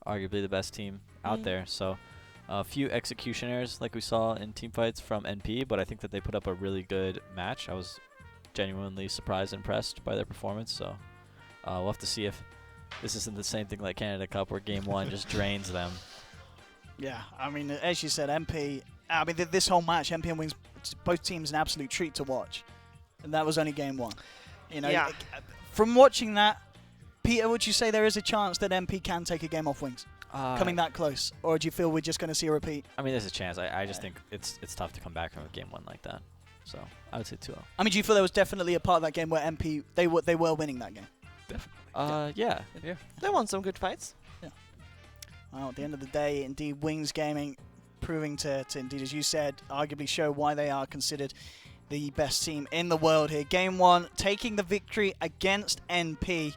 arguably the best team out there. So a few execution errors like we saw in team fights from NP, but I think that they put up a really good match. I was genuinely surprised and impressed by their performance. So we'll have to see if this isn't the same thing like Canada Cup where game 1 just drains them. Yeah, I mean, as you said, MP, I mean, this whole match, MP and Wings, both teams an absolute treat to watch. And that was only game 1. Yeah. From watching that, Peter, would you say there is a chance that MP can take a game off Wings? Coming that close? Or do you feel we're just going to see a repeat? I mean, there's a chance. I just think it's tough to come back from a game 1 like that. So I would say 2-0. I mean, do you feel there was definitely a part of that game where MP, they were winning that game? Definitely. Yeah. They won some good fights. Yeah. Well, at the end of the day, indeed, Wings Gaming proving to indeed, as you said, arguably show why they are considered the best team in the world here. Game 1, taking the victory against NP.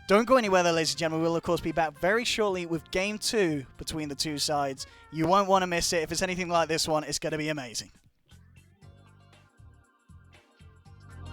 Don't go anywhere though, ladies and gentlemen. We'll, of course, be back very shortly with Game 2 between the two sides. You won't want to miss it. If it's anything like this one, it's going to be amazing.